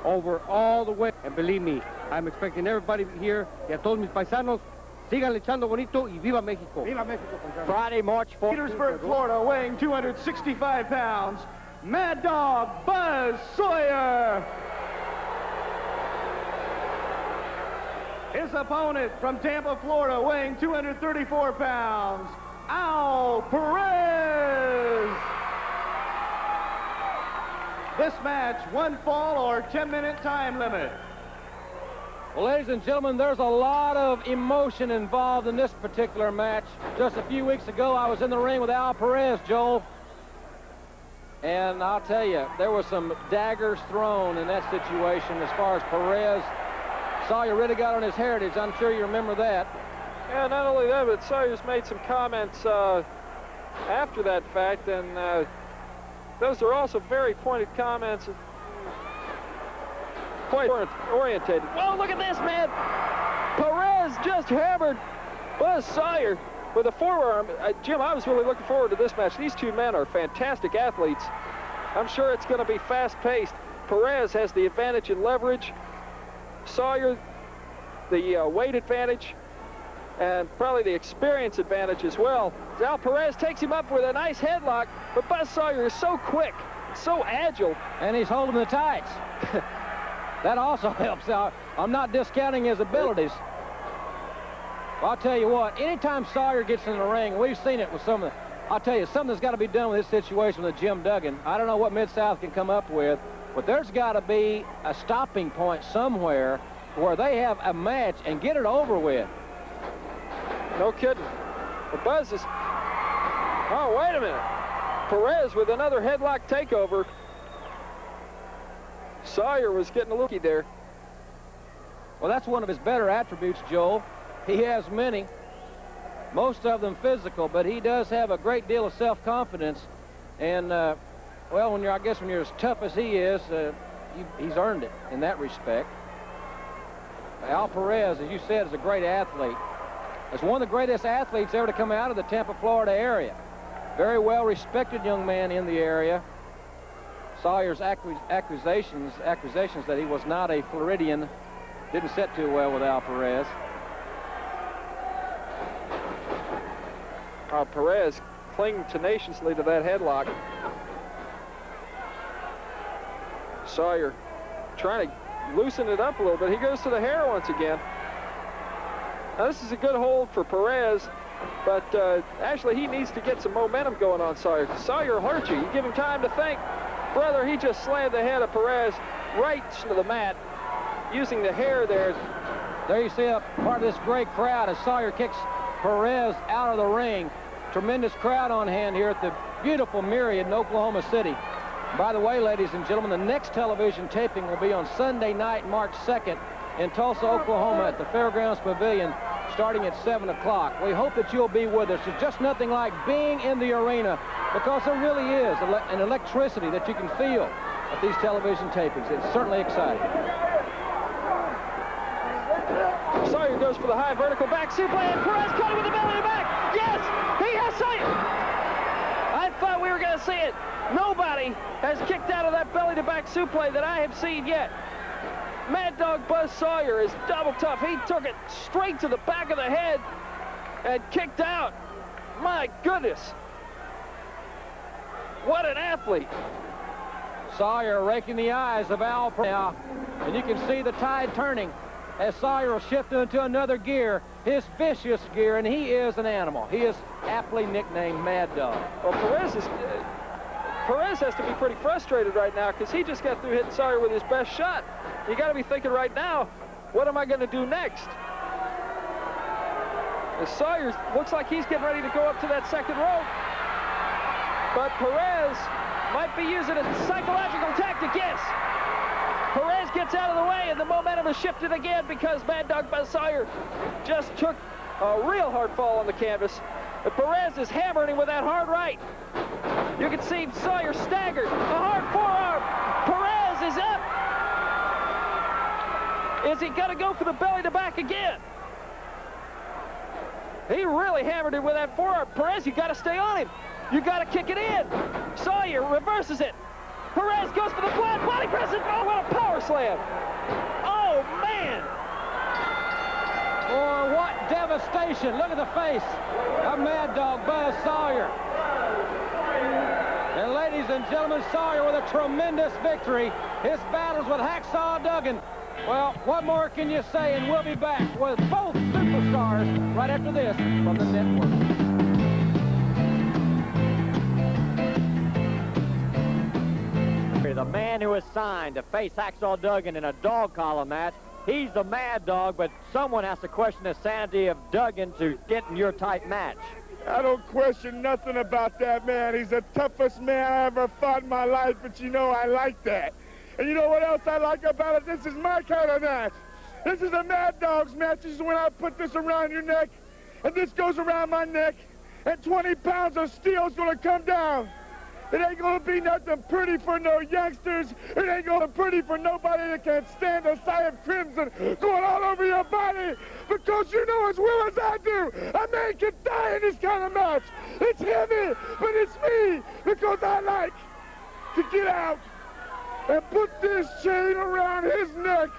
S13: over all the way. And believe me, I'm expecting everybody here, y a todos mis paisanos, Síganle echando bonito y viva México.
S2: Viva México.
S1: Friday, March 4th.
S10: Petersburg, Florida, weighing 265 pounds, Mad Dog Buzz Sawyer. His opponent from Tampa, Florida, weighing 234 pounds, Perez. This match, 1 fall or 10-minute time limit.
S7: Well, ladies and gentlemen, there's a lot of emotion involved in this particular match. Just a few weeks ago, I was in the ring with Perez, Joel. And I'll tell you, there were some daggers thrown in that situation as far as Perez. Sawyer really got on his heritage. I'm sure you remember that.
S6: Yeah, not only that, but Sawyer's made some comments after that fact, and those are also very pointed comments. Quite orientated. Well, look at this, man. Perez just hammered Buzz Sawyer with a forearm. Jim, I was really looking forward to this match. These two men are fantastic athletes. I'm sure it's going to be fast-paced. Perez has the advantage in leverage. Sawyer, the weight advantage, and probably the experience advantage as well. Perez takes him up with a nice headlock, but Buzz Sawyer is so quick, so agile.
S7: And he's holding the tights. That also helps out. I'm not discounting his abilities. Well, I'll tell you what, anytime Sawyer gets in the ring, we've seen it with some of the, I'll tell you, something's got to be done with this situation with Jim Duggan. I don't know what Mid-South can come up with, but there's got to be a stopping point somewhere where they have a match and get it over with.
S6: No kidding. But Buzz is, oh, wait a minute. Perez with another headlock takeover. Sawyer was getting a looky there.
S7: Well, that's one of his better attributes, Joel. He has many, most of them physical, but he does have a great deal of self-confidence. And, well, when you're as tough as he is, he's earned it in that respect. Perez, as you said, is a great athlete. Is one of the greatest athletes ever to come out of the Tampa, Florida area. Very well-respected young man in the area. Sawyer's accusations that he was not a Floridian didn't sit too well with Perez.
S6: Perez clinging tenaciously to that headlock. Sawyer trying to loosen it up a little bit. He goes to the hair once again. Now, this is a good hold for Perez, but actually he needs to get some momentum going on Sawyer. Sawyer will hurt you. You give him time to think. Brother, he just slammed the head of Perez right to the mat using the hair there.
S7: There you see a part of this great crowd as Sawyer kicks Perez out of the ring. Tremendous crowd on hand here at the beautiful Myriad in Oklahoma City. By the way, ladies and gentlemen, the next television taping will be on Sunday night, March 2nd in Tulsa, Oklahoma at the Fairgrounds Pavilion starting at 7 o'clock. We hope that you'll be with us. It's just nothing like being in the arena because there really is an electricity that you can feel at these television tapings. It's certainly exciting.
S6: Sawyer goes for the high vertical back suplex, and Perez caught him with the belly to back. Yes, he has Sawyer. I thought we were going to see it. Nobody has kicked out of that belly to back suplex that I have seen yet. Mad Dog Buzz Sawyer is double tough. He took it straight to the back of the head and kicked out. My goodness. What an athlete.
S7: Sawyer raking the eyes of Perez now, and you can see the tide turning as Sawyer will shift into another gear, his vicious gear, and he is an animal. He is aptly nicknamed Mad Dog.
S6: Well, Perez has to be pretty frustrated right now because he just got through hitting Sawyer with his best shot. You got to be thinking right now, what am I going to do next? As Sawyer looks like he's getting ready to go up to that second rope. But Perez might be using a psychological tactic, yes. Perez gets out of the way, and the momentum is shifted again because Mad Dog Buzz Sawyer just took a real hard fall on the canvas. But Perez is hammering him with that hard right. You can see Sawyer staggered. A hard forearm. Perez is up. Is he going to go for the belly to back again? He really hammered him with that forearm. Perez, you got to stay on him. You got to kick it in. Sawyer reverses it. Perez goes for the flat body press. Oh, what a power slam. Oh, man.
S7: Boy, what devastation. Look at the face of Mad Dog Buzz Sawyer. And ladies and gentlemen, Sawyer with a tremendous victory. His battles with Hacksaw Duggan. Well, what more can you say? And we'll be back with both superstars right after this from the network.
S1: The man who was signed to face Hacksaw Duggan in a dog collar match, he's the Mad Dog, but someone has to question the sanity of Duggan to get in your type match.
S3: I don't question nothing about that man. He's the toughest man I ever fought in my life, but you know I like that. And you know what else I like about it? This is my kind of match. This is a Mad Dog's match. This is when I put this around your neck, and this goes around my neck, and 20 pounds of steel is going to come down. It ain't gonna be nothing pretty for no youngsters. It ain't gonna be pretty for nobody that can stand the sight of crimson going all over your body. Because you know as well as I do, a man can die in this kind of match. It's heavy, but it's me. Because I like to get out and put this chain around his neck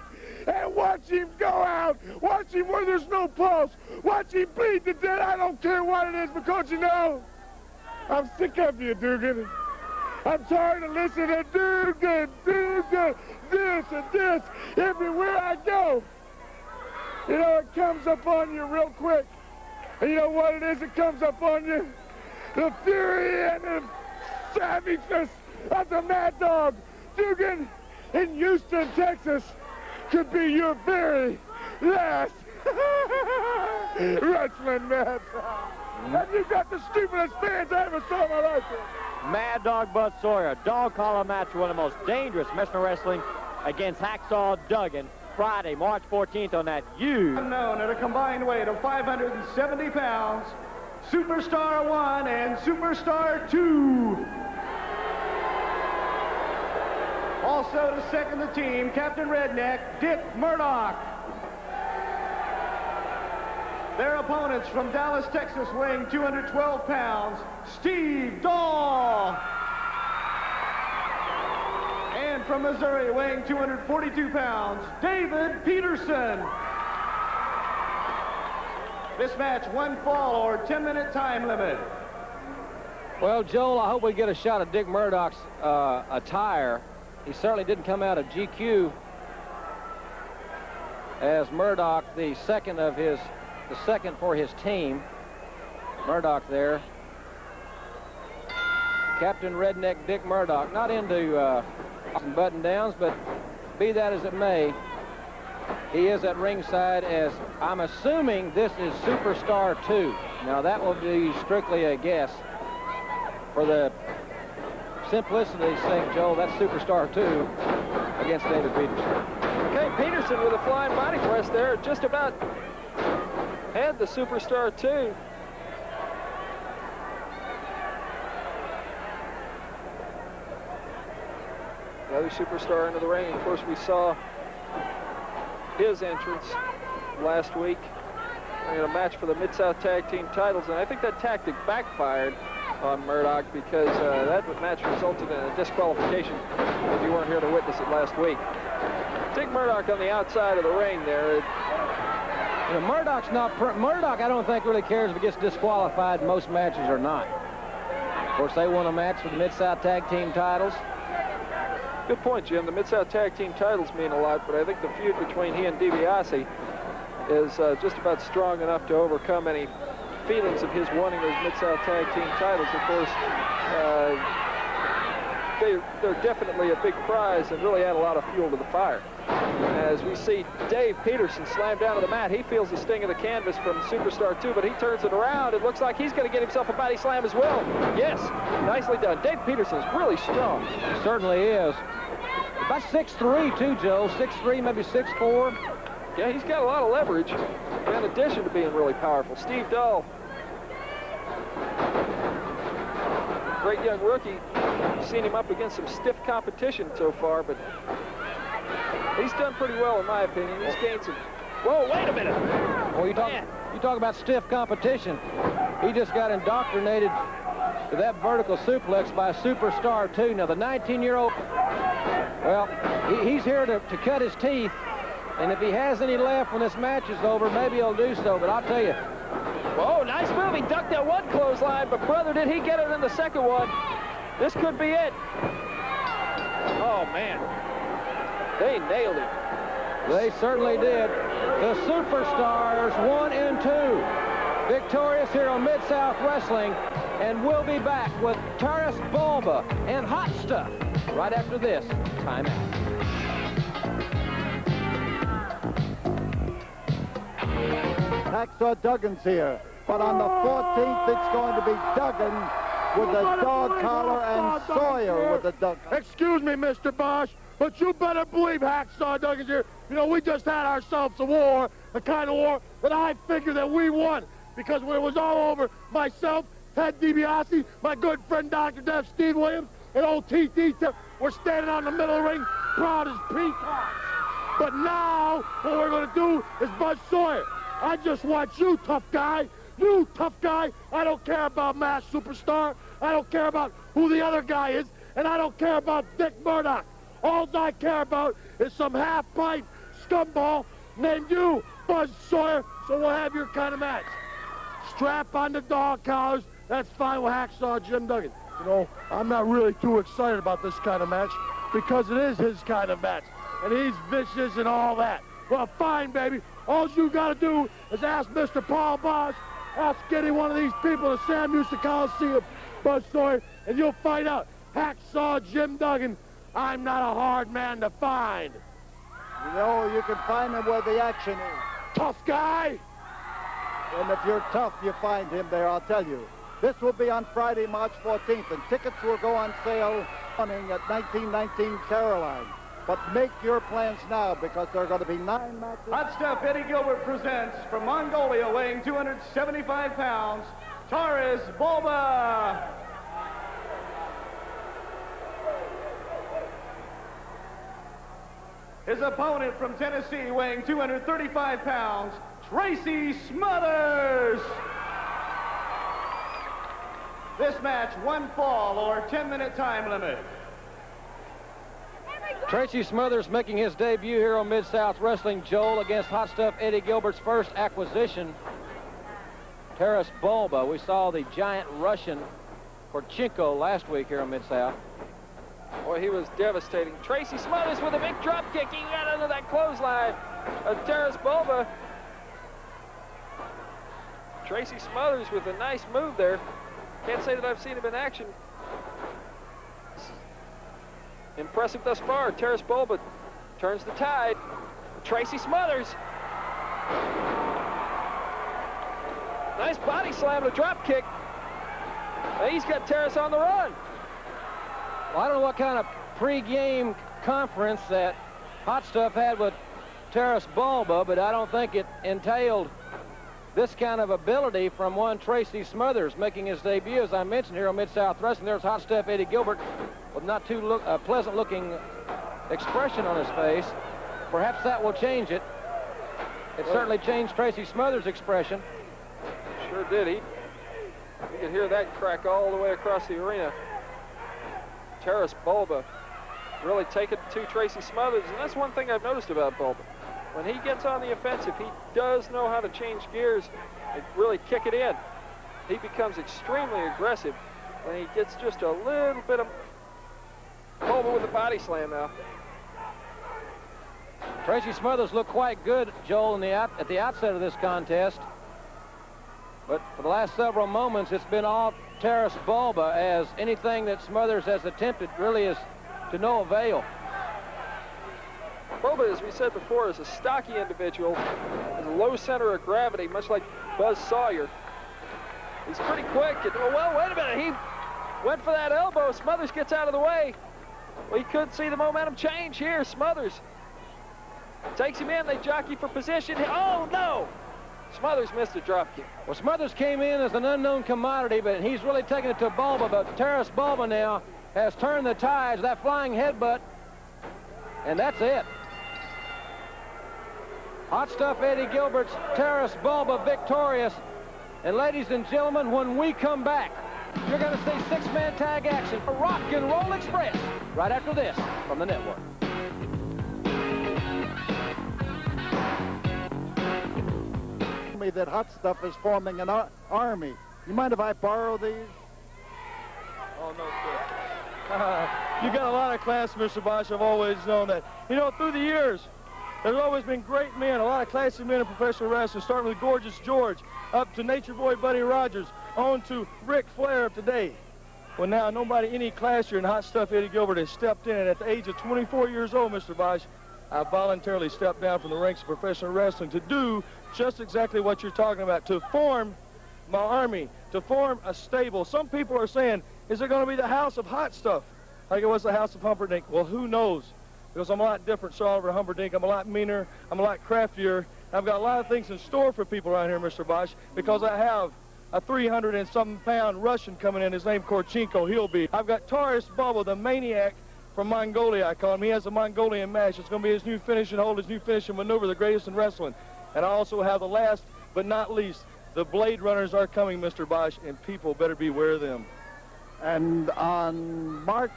S3: and watch him go out. Watch him where there's no pulse. Watch him bleed to death. I don't care what it is, because you know, I'm sick of you, Dugan. I'm tired of listening to Dugan, this and this, everywhere I go. You know, it comes up on you real quick. And you know what it is? It comes up on you. The fury and the savageness of the Mad Dog. Dugan in Houston, Texas, could be your very last wrestling match. And you got the stupidest fans I ever saw in my life.
S1: Mad Dog Buzz Sawyer, dog collar match, one of the most dangerous professional wrestling against Hacksaw Duggan. Friday, March 14th on that huge.
S10: Unknown at a combined weight of 570 pounds, Superstar 1 and Superstar 2. Also to second the team, Captain Redneck, Dick Murdoch. Their opponents from Dallas, Texas, weighing 212 pounds, Steve Dahl. And from Missouri, weighing 242 pounds, David Peterson. This match, one fall or 10-minute time limit.
S7: Well, Joel, I hope we get a shot of Dick Murdoch's attire. He certainly didn't come out of GQ as Murdoch, the second for his team. Murdoch there. Captain Redneck Dick Murdoch. Not into button-downs, but be that as it may, he is at ringside as, I'm assuming this is Superstar 2. Now, that will be strictly a guess. For the simplicity's sake, Joel, that's Superstar 2 against David Peterson.
S6: Okay, Peterson with a flying body press there, just about had the Superstar 2. The other Superstar into the ring. Of course, we saw his entrance last week in a match for the Mid-South Tag Team titles, and I think that tactic backfired on Murdoch because that match resulted in a disqualification if you weren't here to witness it last week. Dick Murdoch on the outside of the ring there.
S7: You know, Murdoch, I don't think really cares if he gets disqualified in most matches or not. Of course, they won a match for the Mid-South Tag Team titles.
S6: Good point, Jim. The Mid-South Tag Team titles mean a lot, but I think the feud between he and DiBiase is just about strong enough to overcome any feelings of his wanting those Mid-South Tag Team titles. Of course, they're definitely a big prize and really add a lot of fuel to the fire. As we see Dave Peterson slam down to the mat, he feels the sting of the canvas from Superstar 2, but he turns it around. It looks like he's going to get himself a body slam as well. Yes, nicely done. Dave Peterson is really strong.
S7: He certainly is. About 6'3", too, Joe. 6'3", maybe 6'4".
S6: Yeah, he's got a lot of leverage, in addition to being really powerful. Steve Dahl, great young rookie. Seen him up against some stiff competition so far, but he's done pretty well, in my opinion. He's gained some... Whoa, wait a minute!
S7: Well, you talk about stiff competition. He just got indoctrinated to that vertical suplex by Superstar 2. Now, the 19-year-old, well, he's here to cut his teeth And if he has any left when this match is over, maybe he'll do so. But I'll tell you.
S6: Whoa, nice move. He ducked that one clothesline, but brother, did he get it in the second one? This could be it. Oh, man. They nailed it.
S7: They certainly did. The Superstars 1 and 2. Victorious here on Mid-South Wrestling. And we'll be back with Taras Bulba and Hot Stuff right after this timeout.
S2: Hacksaw Duggan's here, but on the 14th it's going to be Duggan with the dog collar and Sawyer with the dog.
S3: Excuse me, Mr. Bosch, but you better believe Hacksaw Duggan's here. You know, we just had ourselves a war, a kind of war that I figured that we won. Because when it was all over, myself, Ted DiBiase, my good friend Dr. Dev Steve Williams, and old TT were standing out in the middle of the ring, proud as peacocks. But now, what we're going to do is Buzz Sawyer. I just want you, tough guy. You, tough guy. I don't care about Mass Superstar. I don't care about who the other guy is. And I don't care about Dick Murdoch. All I care about is some half-pint scumball named you, Buzz Sawyer. So we'll have your kind of match. Strap on the dog collars. That's fine with Hacksaw Jim Duggan. You know, I'm not really too excited about this kind of match because it is his kind of match. And he's vicious and all that. Well, fine, baby. All you got to do is ask Mr. Paul Bosch, ask any one of these people at Sam Houston Coliseum, Buzz Sawyer, and you'll find out. Hacksaw Jim Duggan, I'm not a hard man to find.
S2: You know, you can find him where the action is.
S3: Tough guy.
S2: And if you're tough, you find him there, I'll tell you. This will be on Friday, March 14th, and tickets will go on sale running at 1919 Caroline. But make your plans now because there are going to be 9 matches.
S10: Hot Stuff Eddie Gilbert presents from Mongolia, weighing 275 pounds, Taras Bulba. His opponent from Tennessee, weighing 235 pounds, Tracey Smothers. This match, 1 fall or 10-minute time limit.
S7: Tracey Smothers making his debut here on Mid-South Wrestling, Joel, against Hot Stuff Eddie Gilbert's first acquisition, Taras Bulba. We saw the giant Russian Korchenko last week here on Mid-South.
S6: Boy, he was devastating. Tracey Smothers with a big drop kick. He got under that clothesline of Taras Bulba. Tracey Smothers with a nice move there. Can't say that I've seen him in action. Impressive thus far. Taras Bulba turns the tide. Tracey Smothers. Nice body slam and a drop kick. And he's got Taras on the run.
S7: Well, I don't know what kind of pre-game conference that Hot Stuff had with Taras Bulba, but I don't think it entailed this kind of ability from one Tracey Smothers making his debut, as I mentioned, here on Mid-South Wrestling. There's Hot Stuff Eddie Gilbert with not too pleasant-looking expression on his face. Perhaps that will change it. It certainly changed Tracey Smothers' expression.
S6: Sure did. You could hear that crack all the way across the arena. Taras Bulba really taking to Tracey Smothers, and that's one thing I've noticed about Bulba. When he gets on the offensive, he does know how to change gears and really kick it in. He becomes extremely aggressive when he gets just a little bit of Bulba with a body slam now.
S7: Tracey Smothers looked quite good, Joel, at the outset of this contest. But for the last several moments, it's been all Taras Bulba, as anything that Smothers has attempted really is to no avail.
S6: Bulba, as we said before, is a stocky individual, has a low center of gravity, much like Buzz Sawyer. He's pretty quick. And, oh, well, wait a minute. He went for that elbow. Smothers gets out of the way. We could see the momentum change here. Smothers takes him in. They jockey for position. Oh, no. Smothers missed a drop kick.
S7: Well, Smothers came in as an unknown commodity, but he's really taken it to Bulba. But Taras Bulba now has turned the tides. That flying headbutt, and that's it. Hot Stuff Eddie Gilbert's Taras Bulba victorious. And ladies and gentlemen, when we come back, you're going to see 6-man tag action for Rock and Roll Express right after this from the network.
S2: me that Hot Stuff is forming an army. You mind if I borrow these?
S8: Oh, no, sir. You got a lot of class, Mr. Bosch. I've always known that. You know, through the years, there's always been great men, a lot of classy men in professional wrestling, starting with Gorgeous George, up to Nature Boy Buddy Rogers, on to Ric Flair of today. Well, now nobody any classier than Hot Stuff Eddie Gilbert has stepped in, and at the age of 24 years old, Mr. Bosch, I voluntarily stepped down from the ranks of professional wrestling to do just exactly what you're talking about, to form my army, to form a stable. Some people are saying, is it going to be the House of Hot Stuff like it was the House of Humperdinck? Well, who knows? Because I'm a lot different, so Oliver Humperdinck. I'm a lot meaner. I'm a lot craftier. I've got a lot of things in store for people around here, Mr. Bosch, because I have a 300-and-something-pound Russian coming in. His name Korchenko. He'll be. I've got Taurus Bubba, the maniac from Mongolia, I call him. He has a Mongolian mash. It's going to be his new finishing hold, his new finishing maneuver, the greatest in wrestling. And I also have the last but not least, the Blade Runners are coming, Mr. Bosch, and people better beware of them.
S2: And on March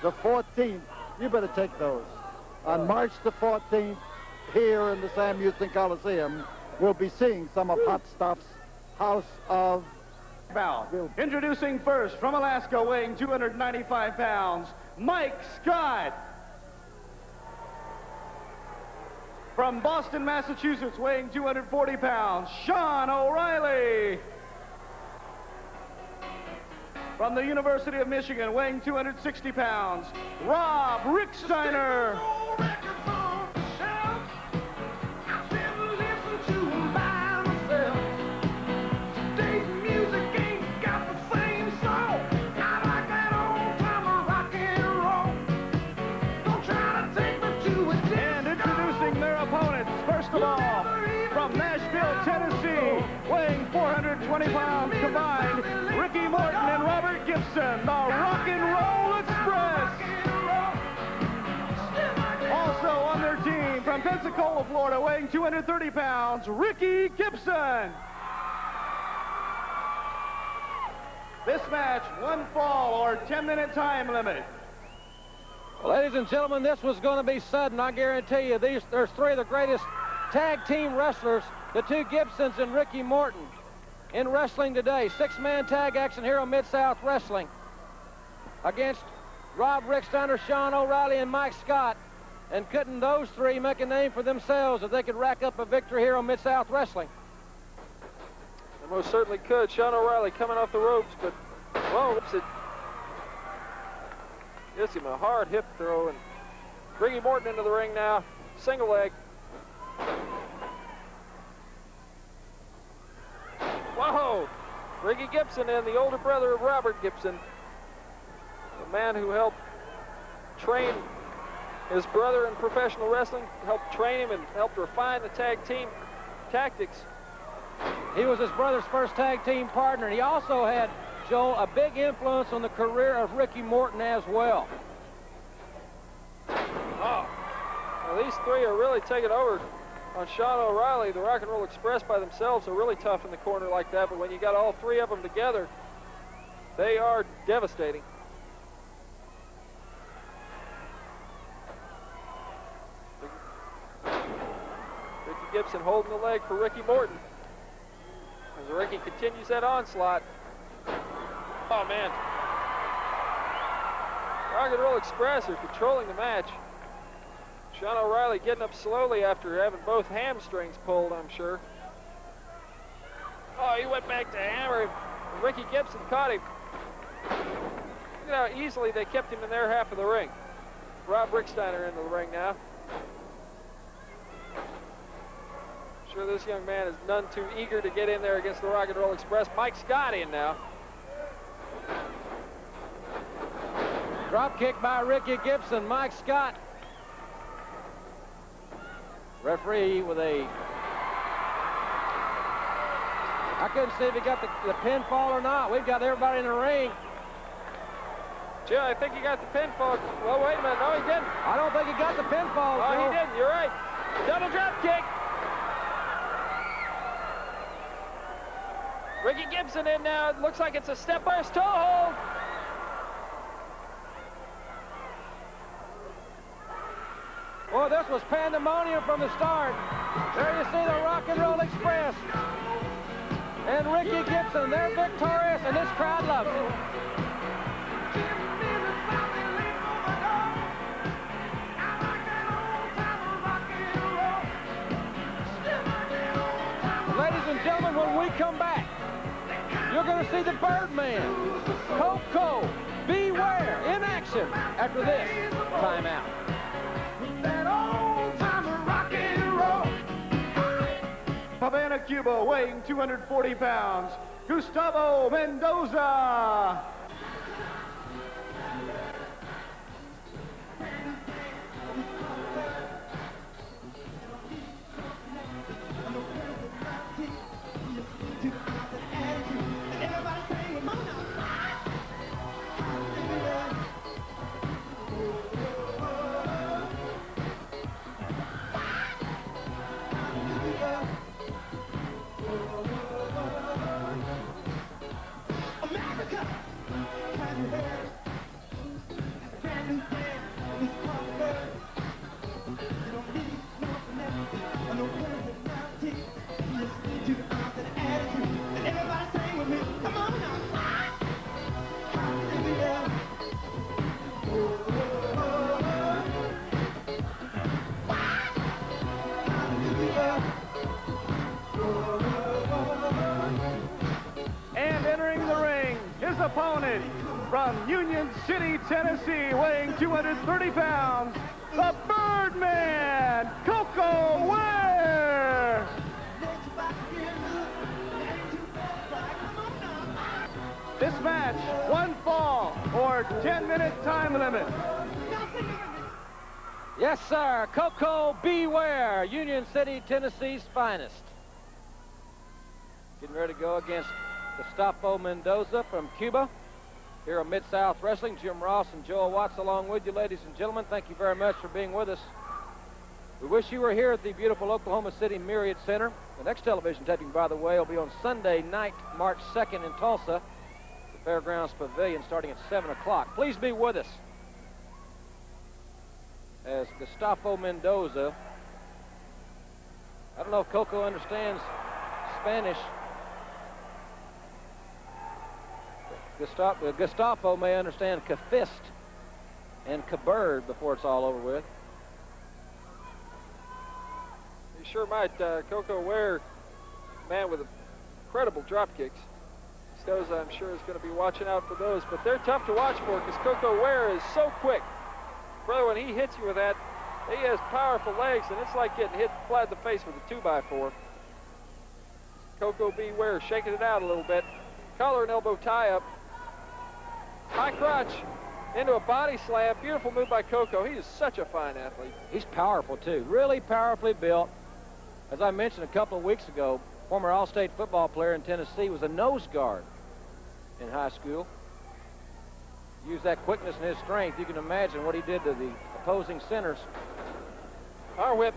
S2: the 14th, you better take those. On March the 14th, here in the Sam Houston Coliseum, we'll be seeing some of Hot Stuff's House of
S10: Bow. Introducing first, from Alaska, weighing 295 pounds, Mike Scott. From Boston, Massachusetts, weighing 240 pounds, Sean O'Reilly. From the University of Michigan, weighing 260 pounds, Rob Ricksteiner. First of all, from Nashville, Tennessee, weighing 420 pounds combined, Ricky Morton and Robert Gibson, the Rock and Roll Express. Also on their team, from Pensacola, Florida, weighing 230 pounds, Ricky Gibson. This match, one fall or 10-minute time limit.
S7: Ladies and gentlemen, this was going to be sudden. I guarantee you, there's three of the greatest tag team wrestlers, the two Gibsons and Ricky Morton, in wrestling today. Six-man tag action here on Mid-South Wrestling against Rob Ricksteiner, Sean O'Reilly, and Mike Scott. And couldn't those three make a name for themselves if they could rack up a victory here on Mid-South Wrestling?
S6: They most certainly could. Sean O'Reilly coming off the ropes, but whoa, gives him a hard hip throw, and Ricky Morton into the ring now, single leg. Whoa! Ricky Gibson in, the older brother of Robert Gibson, the man who helped train his brother in professional wrestling, helped train him and helped refine the tag team tactics.
S7: He was his brother's first tag team partner, and he also had, Joel, a big influence on the career of Ricky Morton as well.
S6: Oh, well, these three are really taking over on Sean O'Reilly. The Rock and Roll Express by themselves are really tough in the corner like that, but when you got all three of them together, they are devastating. Ricky Gibson holding the leg for Ricky Morton as Ricky continues that onslaught. Oh, man. Rock and Roll Express are controlling the match. Sean O'Reilly getting up slowly after having both hamstrings pulled, I'm sure. Oh, he went back to hammer him. Ricky Gibson caught him. Look at how easily they kept him in their half of the ring. Rob Ricksteiner into the ring now. I'm sure this young man is none too eager to get in there against the Rock and Roll Express. Mike Scott in now.
S7: Drop kick by Ricky Gibson. Mike Scott. Referee with a... I couldn't see if he got the pinfall or not. We've got everybody in the ring.
S6: Joe, I think he got the pinfall. Well, wait a minute. No, he didn't.
S7: I don't think he got the pinfall,
S6: Oh,
S7: Joe.
S6: he didn't. You're right. Double drop kick. Ricky Gibson in now. It looks like it's a step-burst toe hold.
S7: Well, this was pandemonium from the start. There you see the Rock and Roll Express. And Ricky Gibson, they're victorious, and this crowd loves it. Ladies and gentlemen, when we come back, you're going to see the Birdman, Coco, Beware in action after this timeout.
S10: That old time of rock and roll. Havana, Cuba, weighing 240 pounds, Gustavo Mendoza. Opponent from Union City, Tennessee, weighing 230 pounds, the Birdman, Coco Ware. This match, one fall or 10-minute time limit.
S7: Yes, sir. Coco Beware, Union City, Tennessee's finest. Getting ready to go against Gustavo Mendoza from Cuba. Here on Mid-South Wrestling, Jim Ross and Joel Watts along with you, ladies and gentlemen. Thank you very much for being with us. We wish you were here at the beautiful Oklahoma City Myriad Center. The next television taping, by the way, will be on Sunday night, March 2nd in Tulsa, the Fairgrounds Pavilion, starting at 7 o'clock. Please be with us as Gustavo Mendoza. I don't know if Coco understands Spanish. Gustavo may understand Kafist and Kabird before it's all over with.
S6: He sure might. Coco Ware, man with incredible drop kicks. Mendoza, I'm sure, is going to be watching out for those, but they're tough to watch for because Coco Ware is so quick. Brother, when he hits you with that, he has powerful legs, and it's like getting hit flat in the face with a 2x4. Coco Beware shaking it out a little bit. Collar and elbow tie-up. High crotch into a body slam. Beautiful move by Coco. He is such a fine athlete.
S7: He's powerful, too. Really powerfully built. As I mentioned a couple of weeks ago, former All-State football player in Tennessee was a nose guard in high school. Use that quickness and his strength. You can imagine what he did to the opposing centers.
S6: Our whip.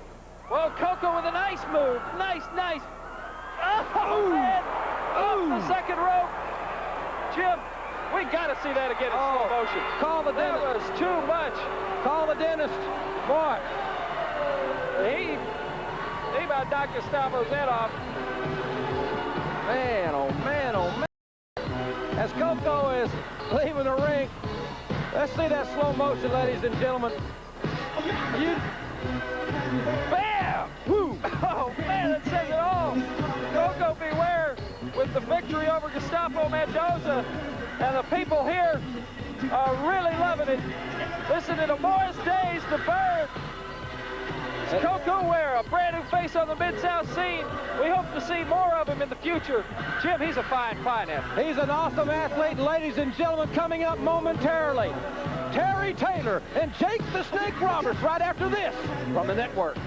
S6: Well, Coco with a nice move. Nice. Oh, man. Off the second rope. Jim, we got to see that again in slow motion.
S7: Call the dentist.
S6: That was too much.
S7: Call the dentist. Boy.
S6: He about knocked Gustavo's head off.
S7: Man, oh, man, oh, man. As Coco is leaving the ring, let's see that slow motion, ladies and gentlemen.
S6: Bam! Woo! Oh, man, that says it all. Coco Beware with the victory over Gustavo Mendoza. And the people here are really loving it. Listen to Morris Days, the Bird. It's Coco Ware, a brand new face on the Mid-South scene. We hope to see more of him in the future. Jim, he's a fine athlete.
S7: He's an awesome athlete. Ladies and gentlemen, coming up momentarily, Terry Taylor and Jake the Snake Roberts right after this from the network.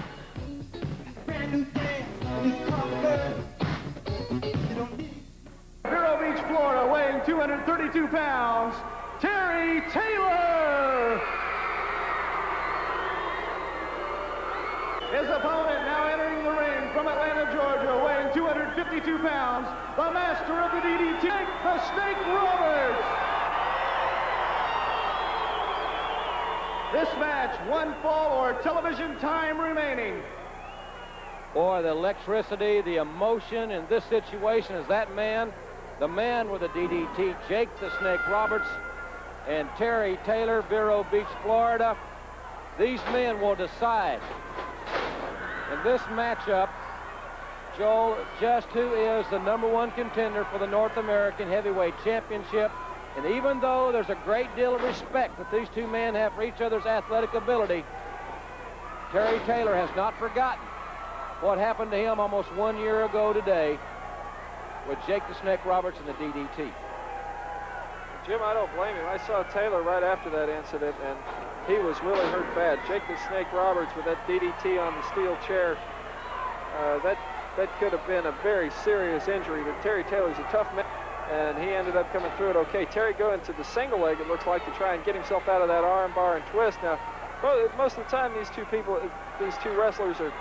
S10: Vero Beach, Florida, weighing 232 pounds, Terry Taylor. His opponent now entering the ring from Atlanta, Georgia, weighing 252 pounds, the master of the DDT, the Snake Roberts. This match, 1 fall or television time remaining.
S7: Boy, the electricity, the emotion in this situation is that man, the man with the DDT, Jake the Snake Roberts, and Terry Taylor, Vero Beach, Florida. These men will decide in this matchup, Joel, just who is the #1 contender for the North American Heavyweight Championship. And even though there's a great deal of respect that these two men have for each other's athletic ability, Terry Taylor has not forgotten what happened to him almost 1 year ago today with Jake the Snake Roberts and the DDT.
S14: Jim, I don't blame him. I saw Taylor right after that incident, and he was really hurt bad. Jake the Snake Roberts with that DDT on the steel chair, that could have been a very serious injury. But Terry Taylor's a tough man, and he ended up coming through it okay. Terry going to the single leg, it looks like, to try and get himself out of that arm bar and twist. Now, most of the time, these two wrestlers are,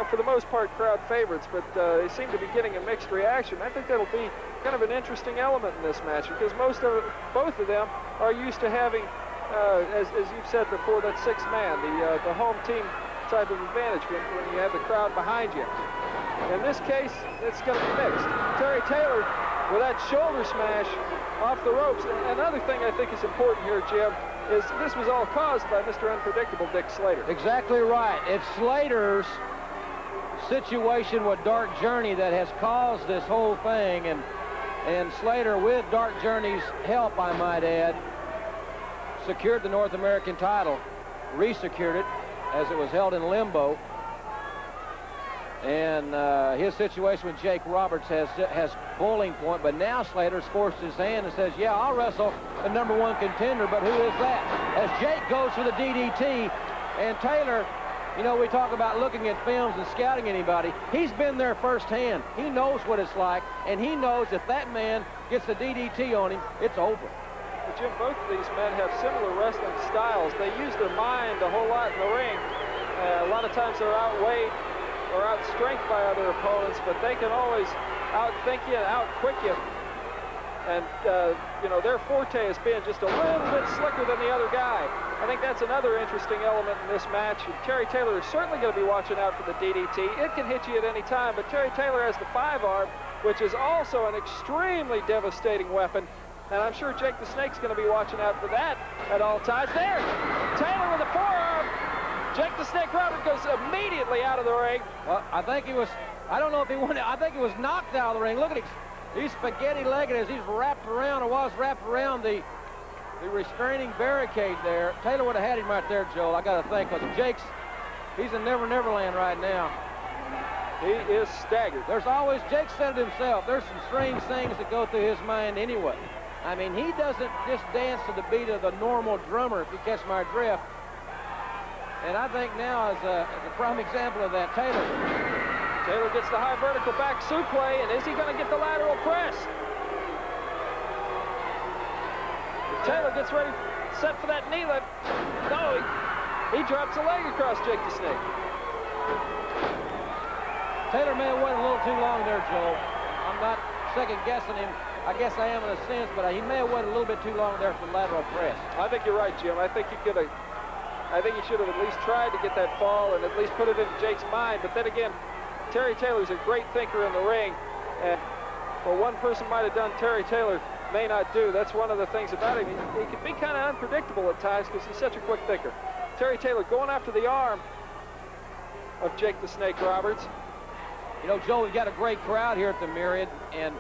S14: for the most part, crowd favorites, but they seem to be getting a mixed reaction. I think that'll be kind of an interesting element in this match, because both of them are used to having, as you've said before, that sixth man, the home team type of advantage when you have the crowd behind you. In this case, it's going to be mixed. Terry Taylor with that shoulder smash off the ropes. Another thing I think is important here, Jim, is this was all caused by Mr. Unpredictable, Dick Slater.
S7: Exactly right. It's Slater's situation with Dark Journey that has caused this whole thing, and Slater, with Dark Journey's help, I might add, secured the North American title, re-secured it as it was held in limbo. And his situation with Jake Roberts has boiling point, but now Slater's forced his hand and says, yeah, I'll wrestle the #1 contender, but who is that? As Jake goes for the DDT, and Taylor, you know, we talk about looking at films and scouting anybody. He's been there firsthand. He knows what it's like, and he knows if that man gets the DDT on him, it's over.
S14: But Jim, both of these men have similar wrestling styles. They use their mind a whole lot in the ring. A lot of times they're outweighed or outstrengthed by other opponents, but they can always outthink you and outquick you. And, you know, their forte is being just a little bit slicker than the other guy. I think that's another interesting element in this match. Terry Taylor is certainly going to be watching out for the DDT. It can hit you at any time, but Terry Taylor has the 5-arm, which is also an extremely devastating weapon. And I'm sure Jake the Snake's going to be watching out for that at all times. There, Taylor with a 4-arm. Jake the Snake Roberts goes immediately out of the ring.
S7: Well, I think he was, I don't know if he won it. I think he was knocked out of the ring. Look at him. He's spaghetti-legged as he's wrapped around, or was wrapped around the restraining barricade there. Taylor would have had him right there, Joel, I got to think, because Jake's, he's in Never Never Land right now.
S14: He is staggered.
S7: There's always, Jake said it himself, there's some strange things that go through his mind anyway. I mean, he doesn't just dance to the beat of the normal drummer, if you catch my drift. And I think now is a prime example of that.
S14: Taylor gets the high vertical back suplex, and is he going to get the lateral press? Taylor gets ready, set for that knee lift. No, he drops a leg across Jake the Snake.
S7: Taylor may have waited a little too long there, Joel. I'm not second-guessing him. I guess I am in a sense, but he may have waited a little bit too long there for the lateral press.
S14: I think you're right, Jim. I think he should have at least tried to get that fall and at least put it into Jake's mind. But then again, Terry Taylor's a great thinker in the ring, and what one person might have done, Terry Taylor may not do. That's one of the things about him. He can be kind of unpredictable at times because he's such a quick thinker. Terry Taylor going after the arm of Jake the Snake Roberts.
S7: You know, Joe, we've got a great crowd here at the Myriad, and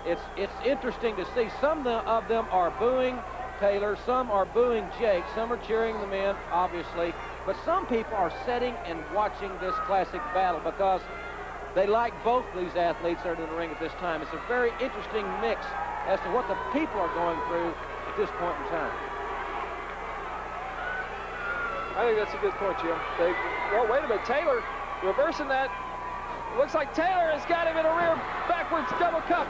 S7: it's interesting to see. Some of them are booing Taylor, some are booing Jake, some are cheering them in, obviously, but some people are sitting and watching this classic battle because they like both these athletes that are in the ring at this time. It's a very interesting mix as to what the people are going through at this point in time.
S14: I think that's a good point, Jim. Well, wait a minute, Taylor reversing that. Looks like Taylor has got him in a rear backwards double cup.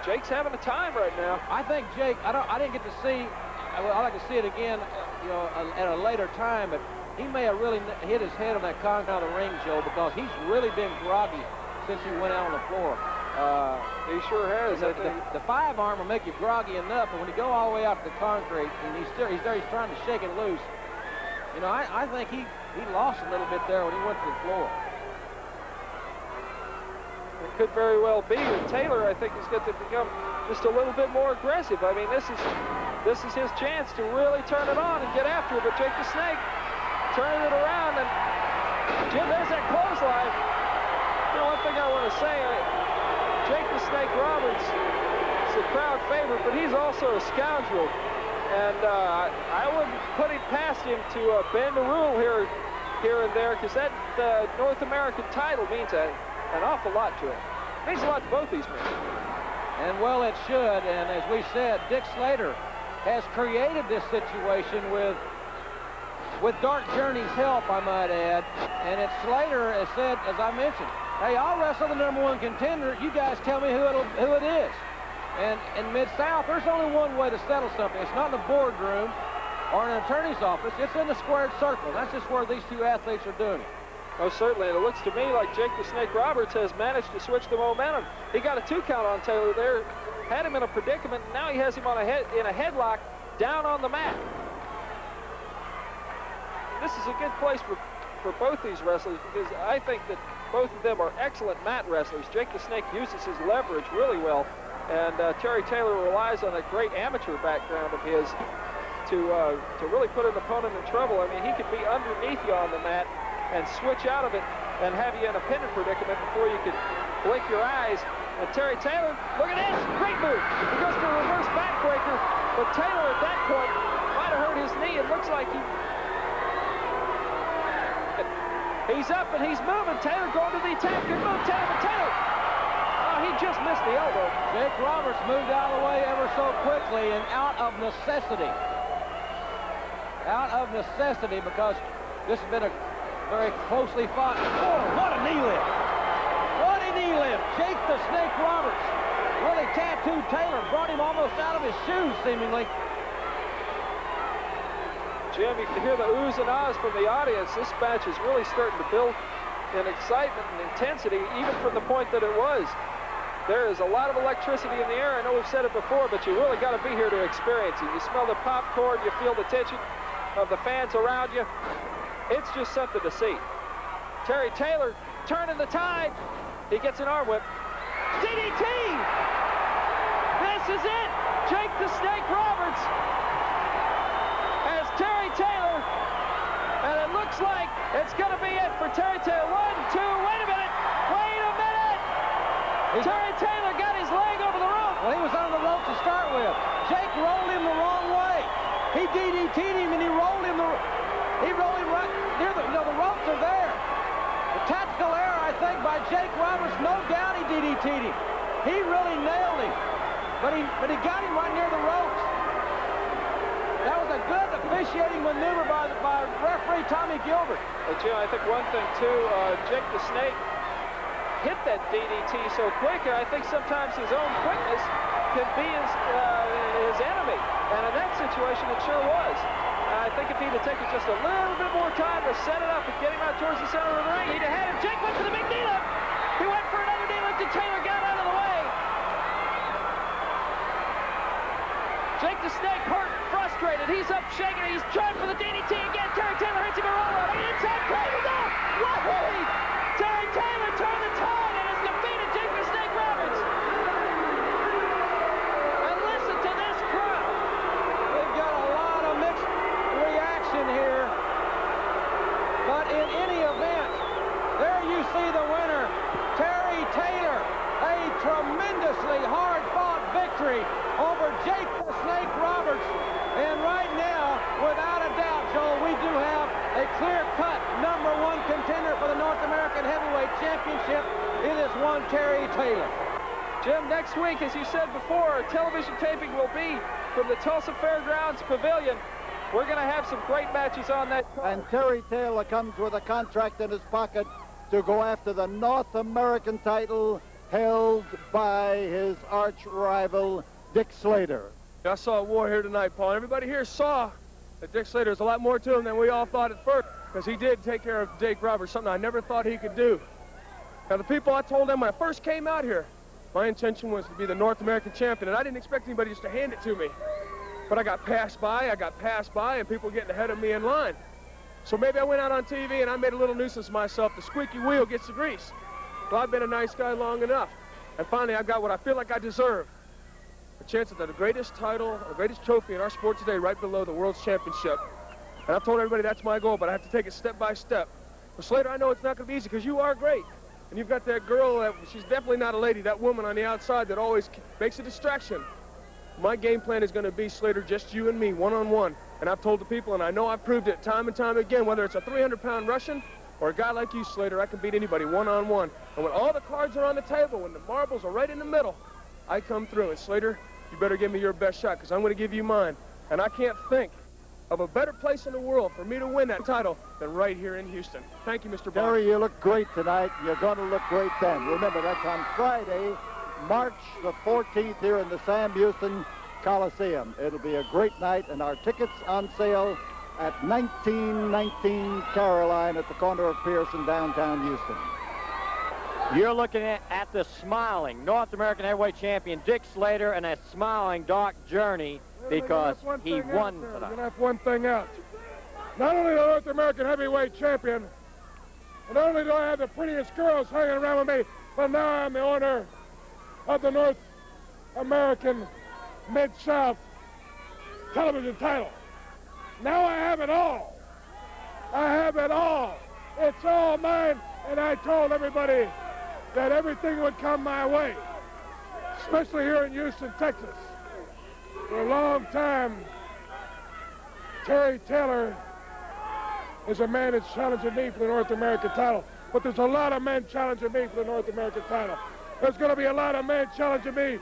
S14: Jake's having a time right now.
S7: I think Jake, I didn't get to see, I'd like to see it again, you know, at a later time, but he may have really hit his head on that concrete of the ring, Joe, because he's really been groggy since he went out on the floor.
S14: He sure has.
S7: The 5-arm will make you groggy enough, but when you go all the way out to the concrete and he's there, he's trying to shake it loose. You know, I think he lost a little bit there when he went to the floor.
S14: It could very well be. With Taylor, I think he's got to become just a little bit more aggressive. I mean, this is his chance to really turn it on and get after it. But Jake the Snake turning it around, and Jim, there's that clothesline. You know, one thing I want to say, Jake the Snake Roberts is a crowd favorite, but he's also a scoundrel. And I wouldn't put it past him to bend the rule here and there, because that North American title means an awful lot to him. It means a lot to both these men.
S7: And well, it should. And as we said, Dick Slater has created this situation with Dark Journey's help, I might add. And it's Slater has said, as I mentioned, hey, I'll wrestle the #1 contender. You guys tell me who it is. And in Mid-South, there's only one way to settle something. It's not in the boardroom or in an attorney's office. It's in the squared circle. That's just where these two athletes are doing it.
S14: Oh, certainly. And it looks to me like Jake the Snake Roberts has managed to switch the momentum. He got a 2 count on Taylor there, had him in a predicament, and now he has him on in a headlock down on the mat. This is a good place for both these wrestlers, because I think that both of them are excellent mat wrestlers. Jake the Snake uses his leverage really well, and Terry Taylor relies on a great amateur background of his to really put an opponent in trouble. I mean, he could be underneath you on the mat and switch out of it and have you in a pin predicament before you could blink your eyes. And Terry Taylor, look at this, great move. He goes for a reverse backbreaker, but Taylor at that point might have hurt his knee. It looks like he's up and he's moving. Taylor going to the attack. Good move, Taylor, but Taylor, oh, he just missed the elbow.
S7: Jake Roberts moved out of the way ever so quickly and out of necessity. Out of necessity, because this has been a very closely fought. Oh, what a knee lift. What a knee lift. Jake the Snake Roberts really tattooed Taylor, brought him almost out of his shoes, seemingly.
S14: Jim, you can hear the oohs and ahs from the audience. This match is really starting to build in excitement and intensity, even from the point that it was. There is a lot of electricity in the air. I know we've said it before, but you really got to be here to experience it. You smell the popcorn, you feel the tension of the fans around you. It's just something to see. Terry Taylor turning the tide. He gets an arm whip. DDT! This is it! Jake the Snake Roberts as Terry Taylor. And it looks like it's going to be it for Terry Taylor. 1, 2, wait a minute! Wait a minute! Terry Taylor got his leg over the rope.
S7: Well, he was under the rope to start with. Jake rolled him the wrong way. He DDT'd him and he rolled him right near the ropes are there. The tactical error, I think, by Jake Roberts. No doubt he DDT'd him. He really nailed him. But he got him right near the ropes. That was a good officiating maneuver by referee Tommy Gilbert.
S14: Jim, I think one thing, too, Jake the Snake hit that DDT so quick, and I think sometimes his own quickness can be his enemy. And in that situation, it sure was. I think if he'd have taken just a little bit more time to set it up and get him out towards the center of the ring, he'd have had him. Jake went for the big knee lift. He went for another knee lift, and Taylor got out of the way. Jake the Snake hurt, frustrated. He's up shaking. He's trying for the DDT again. Terry Taylor hits him a roll-up. Inside Cradle down. Whoa! Terry Taylor turned the tide and has defeated Jake the Snake Roberts. And listen to this crowd.
S7: We've got a lot of mixed reaction here. But in any event, there you see the winner, Terry Taylor. A tremendously hard-fought victory over Jake the Snake Roberts. And right now, without a doubt, Joel, we do have a clear-cut #1 contender for the North American Heavyweight Championship. It is one Terry Taylor.
S14: Jim, next week, as you said before, television taping will be from the Tulsa Fairgrounds Pavilion. We're going to have some great matches on that card.
S2: And Terry Taylor comes with a contract in his pocket to go after the North American title held by his arch rival, Dick Slater.
S8: I saw a war here tonight, Paul. Everybody here saw that Dick Slater is a lot more to him than we all thought at first, because he did take care of Jake Roberts, something I never thought he could do. Now, the people, I told them when I first came out here, My intention was to be the North American champion, and I didn't expect anybody just to hand it to me. But I got passed by, and people getting ahead of me in line. So maybe I went out on TV and I made a little nuisance of myself. The squeaky wheel gets the grease. Well, I've been a nice guy long enough. And finally, I've got what I feel like I deserve. A chance at the greatest title, the greatest trophy in our sport today, right below the World's Championship. And I've told everybody that's my goal, but I have to take it step by step. But Slater, I know it's not going to be easy because you are great. And you've got that girl, she's definitely not a lady, that woman on the outside that always makes a distraction. My game plan is going to be, Slater, just you and me, one-on-one. And I've told the people, and I know I've proved it time and time again, whether it's a 300-pound Russian or a guy like you, Slater, I can beat anybody one-on-one. And when all the cards are on the table, when the marbles are right in the middle, I come through. And Slater, you better give me your best shot, because I'm going to give you mine. And I can't think of a better place in the world for me to win that title than right here in Houston. Thank you, Mr. Bob.
S2: Gary, you look great tonight. You're going to look great then. Remember, that's on Friday, March the 14th here in the Sam Houston Coliseum. It'll be a great night, and our tickets on sale at 1919 Caroline at the corner of Pierce and downtown Houston.
S1: You're looking at the smiling North American heavyweight champion Dick Slater and a smiling Doc Journey because he won tonight.
S9: We're going to have one thing out. Not only the North American heavyweight champion, and not only do I have the prettiest girls hanging around with me, but now I'm the owner of the North American Mid-South television title. Now I have it all. I have it all. It's all mine, and I told everybody that everything would come my way, especially here in Houston, Texas. For a long time, Terry Taylor is a man that's challenging me for the North American title, but there's a lot of men challenging me for the North American title. There's going to be a lot of men challenging me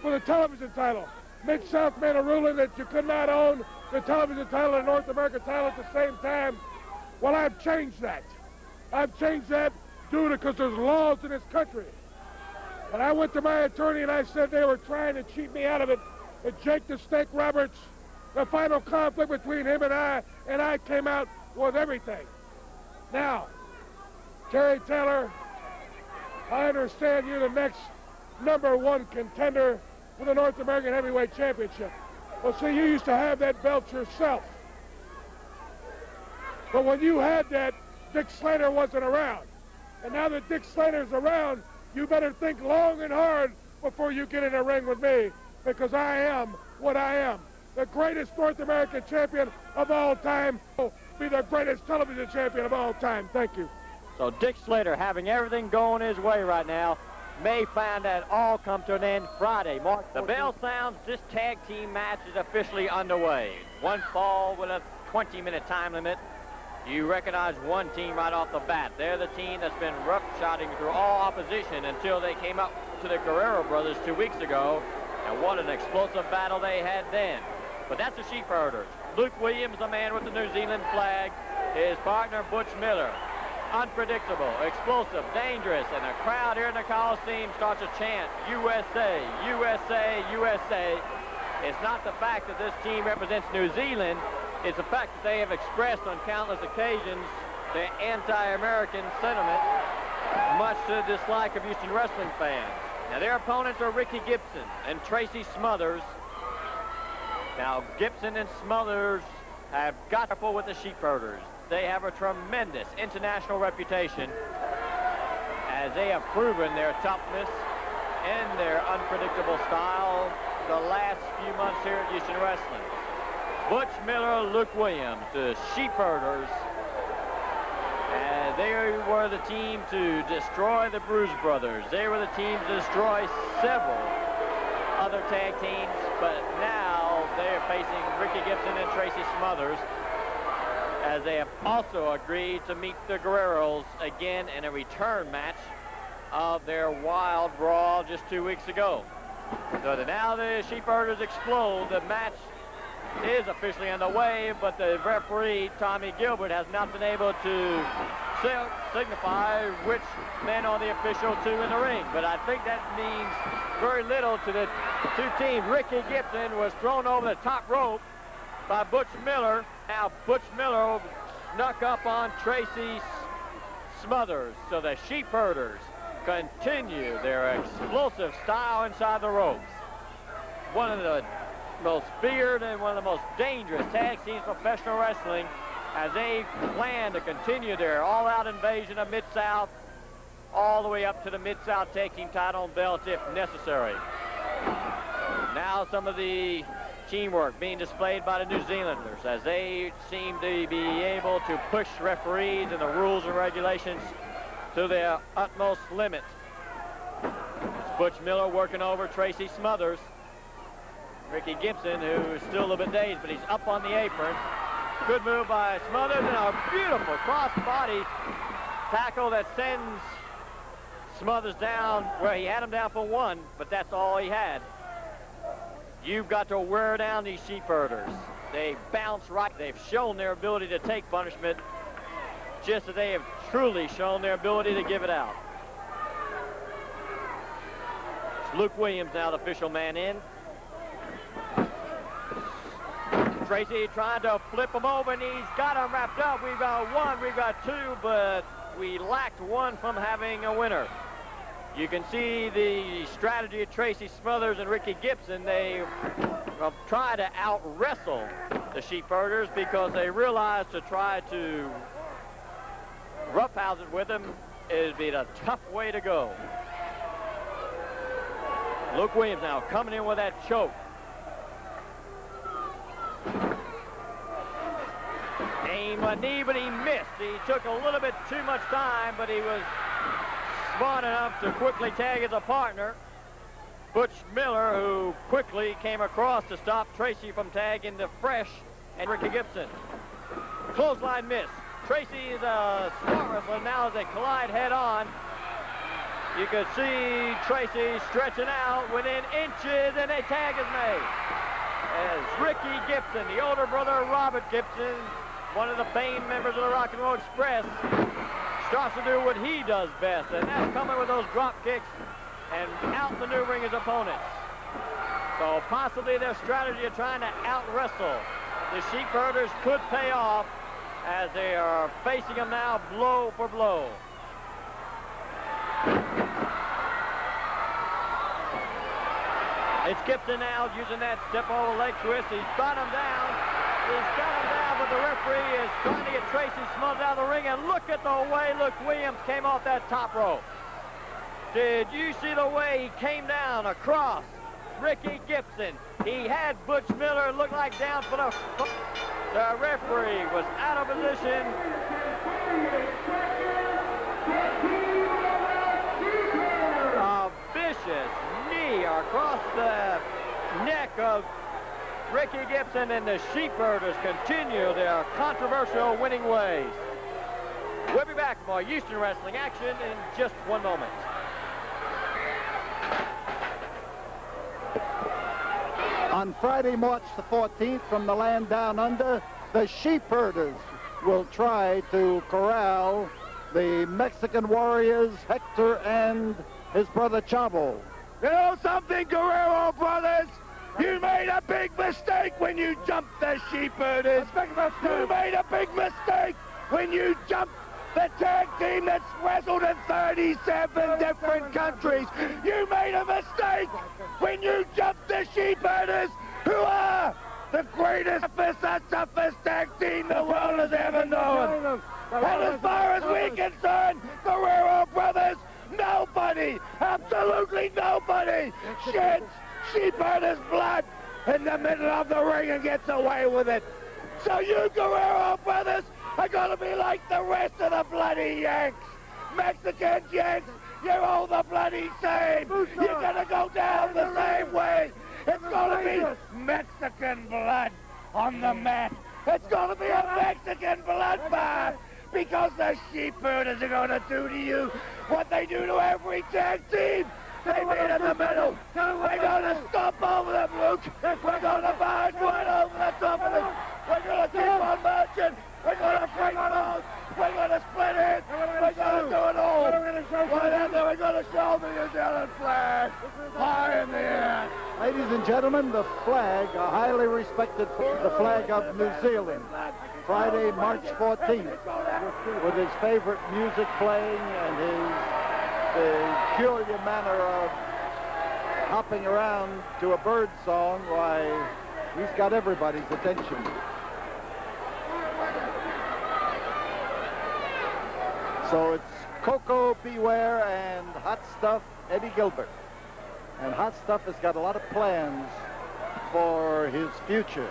S9: for the television title. Mid-South made a ruling that you could not own the television title and North American title at the same time. Well, I've changed that. I've changed that due to because there's laws in this country. And I went to my attorney and I said they were trying to cheat me out of it. And Jake the Snake Roberts, the final conflict between him and I came out with everything. Now, Terry Taylor, I understand you're the next #1 contender for the North American Heavyweight Championship. Well, see, you used to have that belt yourself. But when you had that, Dick Slater wasn't around. And now that Dick Slater's around, you better think long and hard before you get in a ring with me, because I am what I am. The greatest North American champion of all time will be the greatest television champion of all time. Thank you.
S1: So Dick Slater, having everything going his way right now, may find that all come to an end Friday, March 14th. The bell sounds. This tag team match is officially underway. One fall with a 20-minute time limit. You recognize one team right off the bat. They're the team that's been roughshotting through all opposition until they came up to the Guerrero brothers 2 weeks ago. And what an explosive battle they had then. But that's the Sheepherders. Luke Williams, the man with the New Zealand flag. His partner, Butch Miller. Unpredictable, explosive, dangerous, and the crowd here in the Coliseum starts to chant, USA, USA, USA. It's not the fact that this team represents New Zealand, it's the fact that they have expressed on countless occasions their anti-American sentiment, much to the dislike of Houston wrestling fans. Now, their opponents are Ricky Gibson and Tracey Smothers. Now, Gibson and Smothers have got to pull with the Sheepherders. They have a tremendous international reputation as they have proven their toughness and their unpredictable style the last few months here at Houston Wrestling. Butch Miller, Luke Williams, the Sheepherders, they were the team to destroy the Bruise brothers. They were the team to destroy several other tag teams, but now they're facing Ricky Gibson and Tracey Smothers, as they have also agreed to meet the Guerreros again in a return match of their wild brawl just 2 weeks ago. So now the Sheepherders explode. The match is officially underway, but the referee, Tommy Gilbert, has not been able to signify which men are the official two in the ring. But I think that means very little to the two teams. Ricky Gibson was thrown over the top rope by Butch Miller. Now Butch Miller snuck up on Tracey Smothers. So the Sheepherders continue their explosive style inside the ropes. One of the most feared and one of the most dangerous tag teams in professional wrestling as they plan to continue their all-out invasion of Mid-South all the way up to the Mid-South tag team title and belts if necessary. Now some of the teamwork being displayed by the New Zealanders as they seem to be able to push referees and the rules and regulations to their utmost limit. It's Butch Miller working over Tracey Smothers. Ricky Gibson, who is still a little bit dazed, but he's up on the apron. Good move by Smothers and a beautiful cross-body tackle that sends Smothers down where he had him down for one, but that's all he had. You've got to wear down these Sheepherders. They bounce right. They've shown their ability to take punishment, just as they have truly shown their ability to give it out. It's Luke Williams now, the official man in. Tracey trying to flip him over, and he's got him wrapped up. We've got one, we've got two, but we lacked one from having a winner. You can see the strategy of Tracey Smothers and Ricky Gibson. They try to out-wrestle the Sheepherders because they realize to try to roughhouse it with them is be a tough way to go. Luke Williams now coming in with that choke. Aim a knee, but he missed. He took a little bit too much time, but he was smart enough to quickly tag as a partner. Butch Miller, who quickly came across to stop Tracey from tagging the Fresh and Ricky Gibson. Clothesline miss. Tracey is a smart wrestler now as they collide head on. You can see Tracey stretching out within inches, and a tag is made. As Ricky Gibson, the older brother of Robert Gibson, one of the famed members of the Rock and Roll Express, starts to do what he does best, and that's coming with those drop kicks and out-maneuvering his opponents. So possibly their strategy of trying to out-wrestle the Sheepherders could pay off as they are facing them now blow for blow. It's Gibson now using that step-over leg twist. He's got him down. He's got him down, but the referee is trying to get Tracey Smothers out of the ring. And look at the way Luke Williams came off that top rope. Did you see the way he came down across Ricky Gibson? He had Butch Miller look like down for the... The referee was out of position. A vicious knee across the neck of Ricky Gibson, and the Sheepherders continue their controversial winning ways. We'll be back for more Houston wrestling action in just one moment.
S2: On Friday, March the 14th, from the land down under, the Sheepherders will try to corral the Mexican Warriors, Hector and his brother Chavo.
S10: You know something, Guerrero brothers? You made a big mistake when you jumped the Sheepherders. You made a big mistake when you jumped the tag team that's wrestled in 37 different countries. You made a mistake when you jumped the Sheepherders, who are the greatest, toughest tag team the world has ever known. And as far as we're concerned, Guerrero brothers, nobody, absolutely nobody, sheds Sheepherders' blood in the middle of the ring and gets away with it. So you Guerrero brothers are going to be like the rest of the bloody Yanks. Mexican Yanks, you're all the bloody same. You're going to go down the same way. It's going to be Mexican blood on the mat. It's going to be a Mexican bloodbath because the Sheepherders are going to do to you what they do to every tag team. They meet in the middle. We're going to stomp over them, Luke. We're going to barge right over the top of them. We're going to keep on marching. We're going to break bones. We're going to split it. We're going to do it all. Right out there, we're going to show the New Zealand flag high in the air.
S2: Ladies and gentlemen, the flag, a highly respected, the flag of New Zealand. Friday, March 14th, with his favorite music playing and his peculiar manner of hopping around to a bird song, why, he's got everybody's attention. So it's Coco, Beware, and Hot Stuff, Eddie Gilbert. And Hot Stuff has got a lot of plans for his future.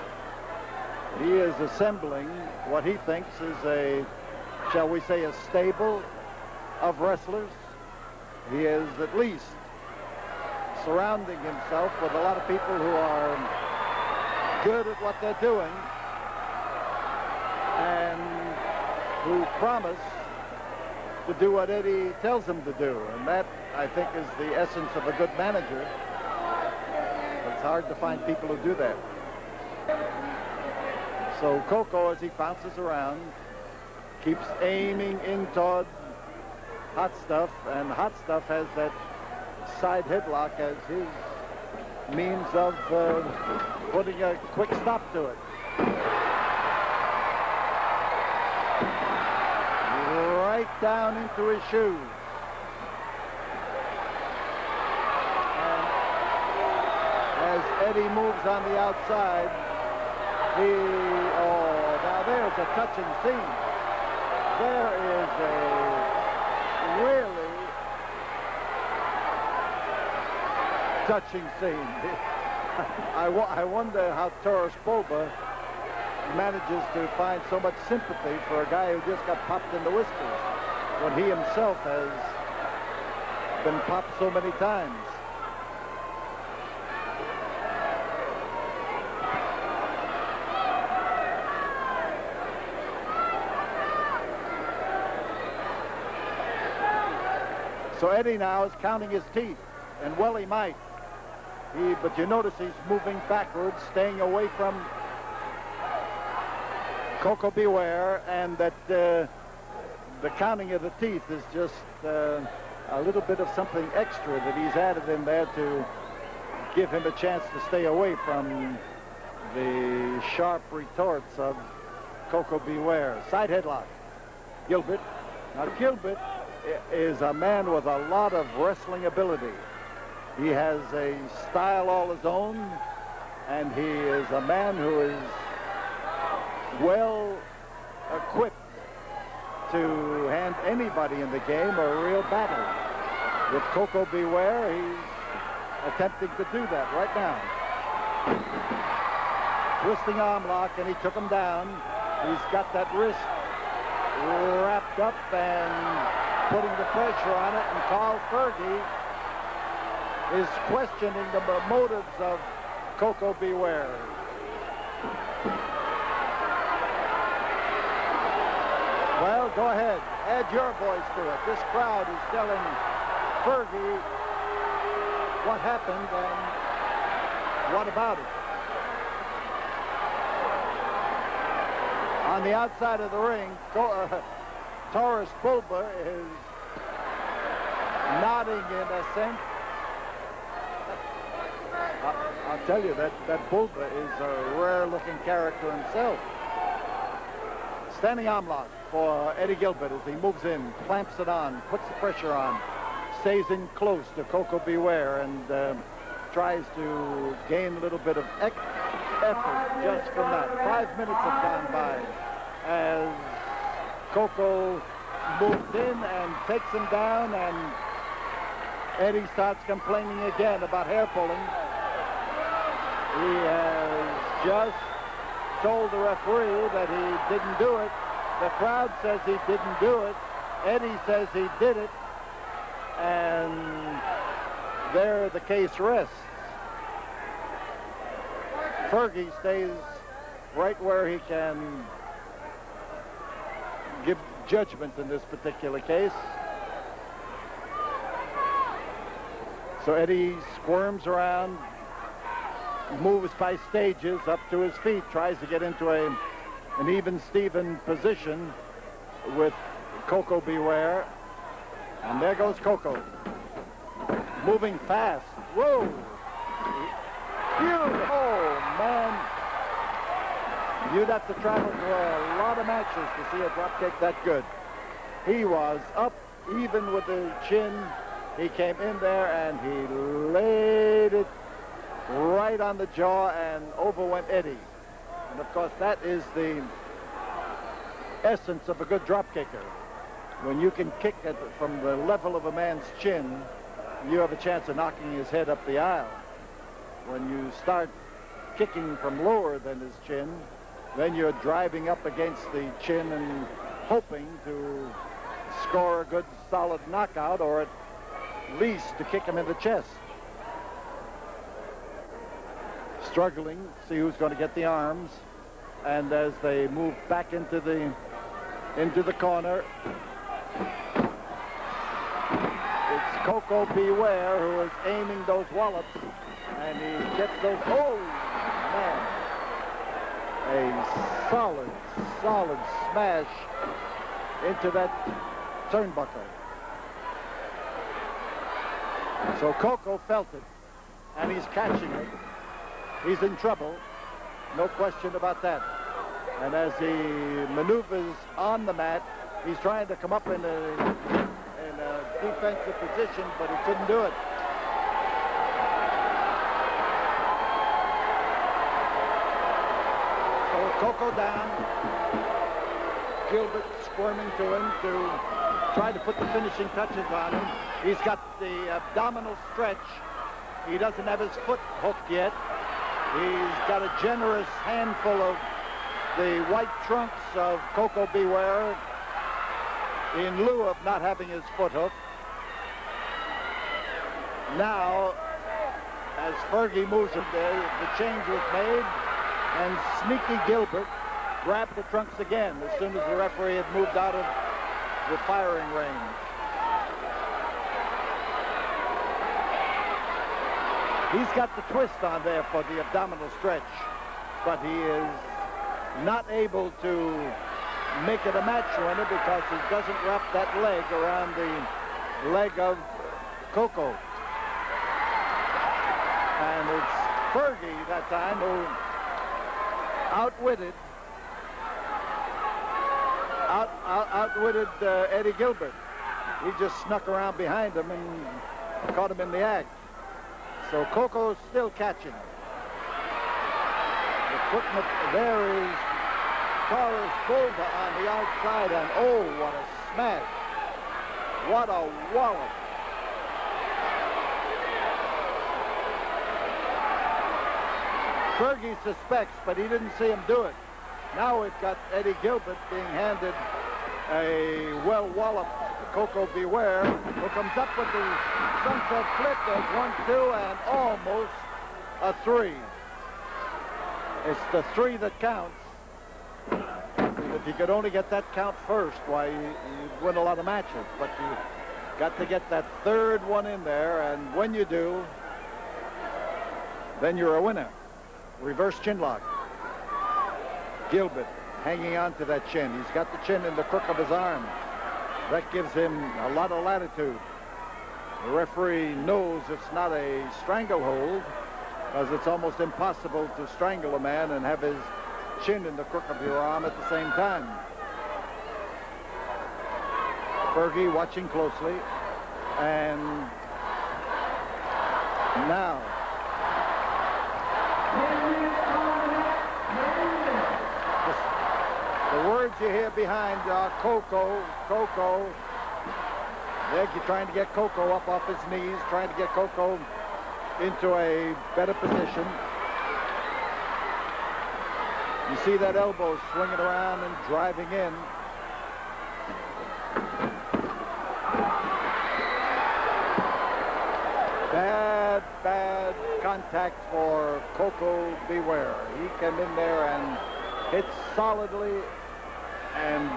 S2: He is assembling what he thinks is a, shall we say, a stable of wrestlers. He is at least surrounding himself with a lot of people who are good at what they're doing and who promise to do what Eddie tells them to do. And that, I think, is the essence of a good manager. It's hard to find people who do that. So Coco, as he bounces around, keeps aiming in toward Hot Stuff, and Hot Stuff has that side headlock as his means of putting a quick stop to it. Right down into his shoes. And as Eddie moves on the outside, now there's a touching scene. There is a really touching scene. I wonder how Bulba manages to find so much sympathy for a guy who just got popped in the whiskers when he himself has been popped so many times. So Eddie now is counting his teeth, and well he might. But you notice he's moving backwards, staying away from Coco Beware, and that the counting of the teeth is just a little bit of something extra that he's added in there to give him a chance to stay away from the sharp retorts of Coco Beware. Side headlock. Gilbert. Now Gilbert is a man with a lot of wrestling ability. He has a style all his own, and he is a man who is well equipped to hand anybody in the game a real battle. With Coco Beware, he's attempting to do that right now. Twisting arm lock, and he took him down. He's got that wrist wrapped up and putting the pressure on it, and Carl Fergie is questioning the motives of Coco Beware. Well, go ahead. Add your voice to it. This crowd is telling Fergie what happened and what about it. On the outside of the ring, Taurus Bulba is nodding in assent. I'll tell you, that Bulba is a rare-looking character himself. Standing arm lock for Eddie Gilbert as he moves in, clamps it on, puts the pressure on, stays in close to Coco Beware, and tries to gain a little bit of effort just from that. 5 minutes have gone by as Coco moves in and takes him down, and Eddie starts complaining again about hair pulling. He has just told the referee that he didn't do it. The crowd says he didn't do it. Eddie says he did it. And there the case rests. Fergie stays right where he can give judgment in this particular case. So Eddie squirms around, moves by stages up to his feet, tries to get into an even Steven position with Coco Beware. And there goes Coco. Moving fast. Whoa! Beautiful! Oh, man. You'd have to travel to a lot of matches to see a drop kick that good. He was up even with the chin He came in there and he laid it right on the jaw, and over went Eddie. And of course, that is the essence of a good drop kicker. When you can kick it from the level of a man's chin, you have a chance of knocking his head up the aisle. When you start kicking from lower than his chin, then you're driving up against the chin and hoping to score a good solid knockout, or at least to kick him in the chest. Struggling, see who's going to get the arms, and as they move back into the corner, it's Coco Ware who is aiming those wallops, and he gets those. Oh man, a solid smash into that turnbuckle. So Coco felt it, and he's catching it. He's in trouble, no question about that. And as he maneuvers on the mat, he's trying to come up in a defensive position, but he couldn't do it. So Coco down, Gilbert squirming to him to try to put the finishing touches on him. He's got the abdominal stretch. He doesn't have his foot hooked yet. He's got a generous handful of the white trunks of Coco Ware in lieu of not having his foot hooked. Now, as Fergie moves him there, the change was made, and Sneaky Gilbert grabbed the trunks again as soon as the referee had moved out of the firing range. He's got the twist on there for the abdominal stretch, but he is not able to make it a match winner because he doesn't wrap that leg around the leg of Coco. And it's Fergie that time who outwitted Eddie Gilbert. He just snuck around behind him and caught him in the act. So Coco's still catching. The footman, there is Taurus Bulba on the outside, and oh, what a smash. What a wallop. Fergie suspects, but he didn't see him do it. Now we've got Eddie Gilbert being handed a well-walloped Coco Ware, who comes up with the sunset flip. There's 1-2 and almost a 3. It's the 3 that counts. If you could only get that count first, why, you'd win a lot of matches. But you got to get that third one in there, and when you do, then you're a winner. Reverse chin lock. Gilbert hanging on to that chin. He's got the chin in the crook of his arm. That gives him a lot of latitude. The referee knows it's not a stranglehold, because it's almost impossible to strangle a man and have his chin in the crook of your arm at the same time. Fergie watching closely, and now the words you hear behind are Coco. They're trying to get Coco up off his knees, trying to get Coco into a better position. You see that elbow swinging around and driving in. Bad contact for Coco Ware. He came in there and hit solidly, and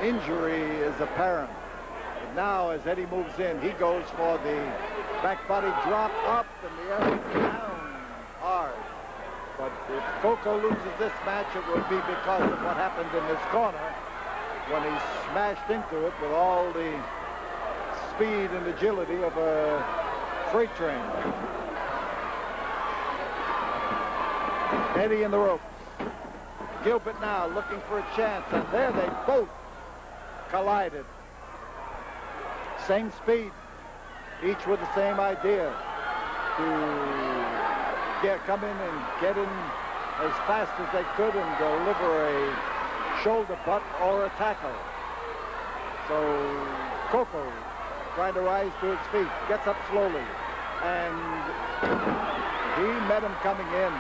S2: injury is apparent. But now, as Eddie moves in, he goes for the back body drop up in the air, down hard. But if Coco loses this match, it will be because of what happened in this corner when he smashed into it with all the speed and agility of a freight train. Eddie in the ropes. Gilbert now looking for a chance, and there they both collided. Same speed. each with the same idea to come in and get in as fast as they could and deliver a shoulder butt or a tackle. So Coco trying to rise to his feet, gets up slowly, and he met him coming in.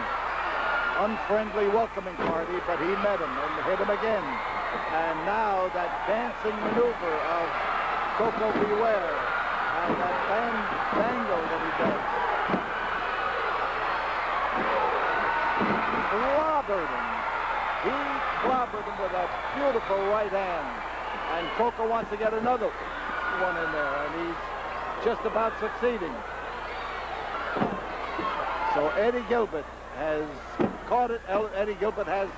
S2: Unfriendly welcoming party, but he met him and hit him again. And now that dancing maneuver of Coco Beware and that bangle that he does. Clobbered him. He clobbered him with a beautiful right hand. And Coco wants to get another one in there, and he's just about succeeding. So Eddie Gilbert has caught it. Eddie Gilbert has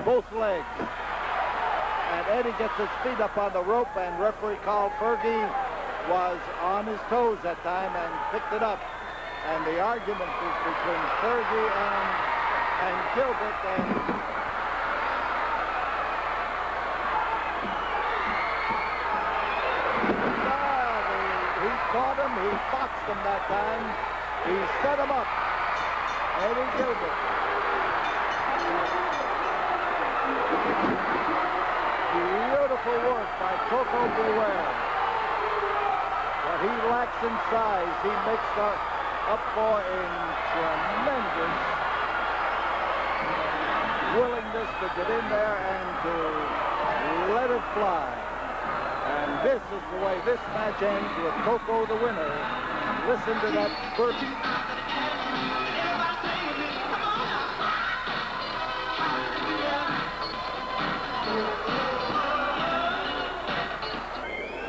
S2: both legs. And Eddie gets his feet up on the rope, and referee Carl Fergie was on his toes that time and picked it up. And the argument is between Fergie and Gilbert, and he caught him, he boxed him that time. He set him up. Eddie Gilbert. Beautiful work by Coco Beware. What he lacks in size, he makes up for in tremendous willingness to get in there and to let it fly. And this is the way this match ends, with Coco the winner. Listen to that first.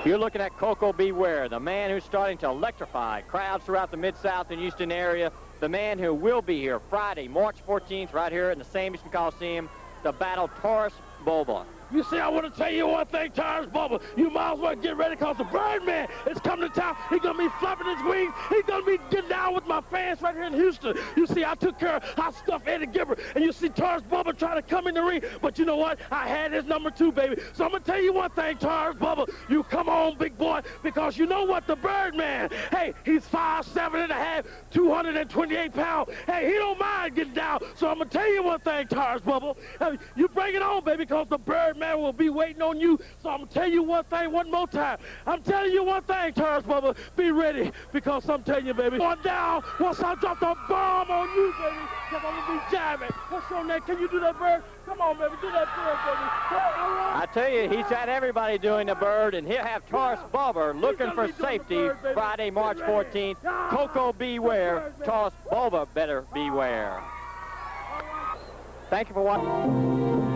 S1: You're looking at Coco Beware, the man who's starting to electrify crowds throughout the Mid-South and Houston area, the man who will be here Friday, March 14th, right here in the Sam Houston Coliseum, to battle Taurus Bulba.
S10: You see, I want to tell you one thing, Taurus Bulba. You might as well get ready, because the Birdman is coming to town. He's going to be flapping his wings. He's going to be getting down with my fans right here in Houston. You see, I took care of, I stuffed Eddie Gilbert. And you see Taurus Bulba trying to come in the ring. But you know what? I had his number 2, baby. So I'm going to tell you one thing, Taurus Bulba. You come on, big boy, because you know what? The Birdman, hey, he's 5'7½", 228 pounds. Hey, he don't mind getting down. So I'm going to tell you one thing, Taurus Bulba. You bring it on, baby, because the Birdman will be waiting on you. So I'm going to tell you one thing one more time. I'm telling you one thing, Taurus Bulba. Be ready, because I'm telling you, baby, going down once I drop the bomb on you, baby, because I'm going to be jamming. What's your name? Can you do that, Bird? Come on, baby. Do that, Bird, baby.
S1: I tell you, he's got everybody doing the Bird, and he'll have Taurus Bulba looking for safety Bird, Friday, March 14th. Coco Beware. Taurus Bulba better beware. Thank you for watching.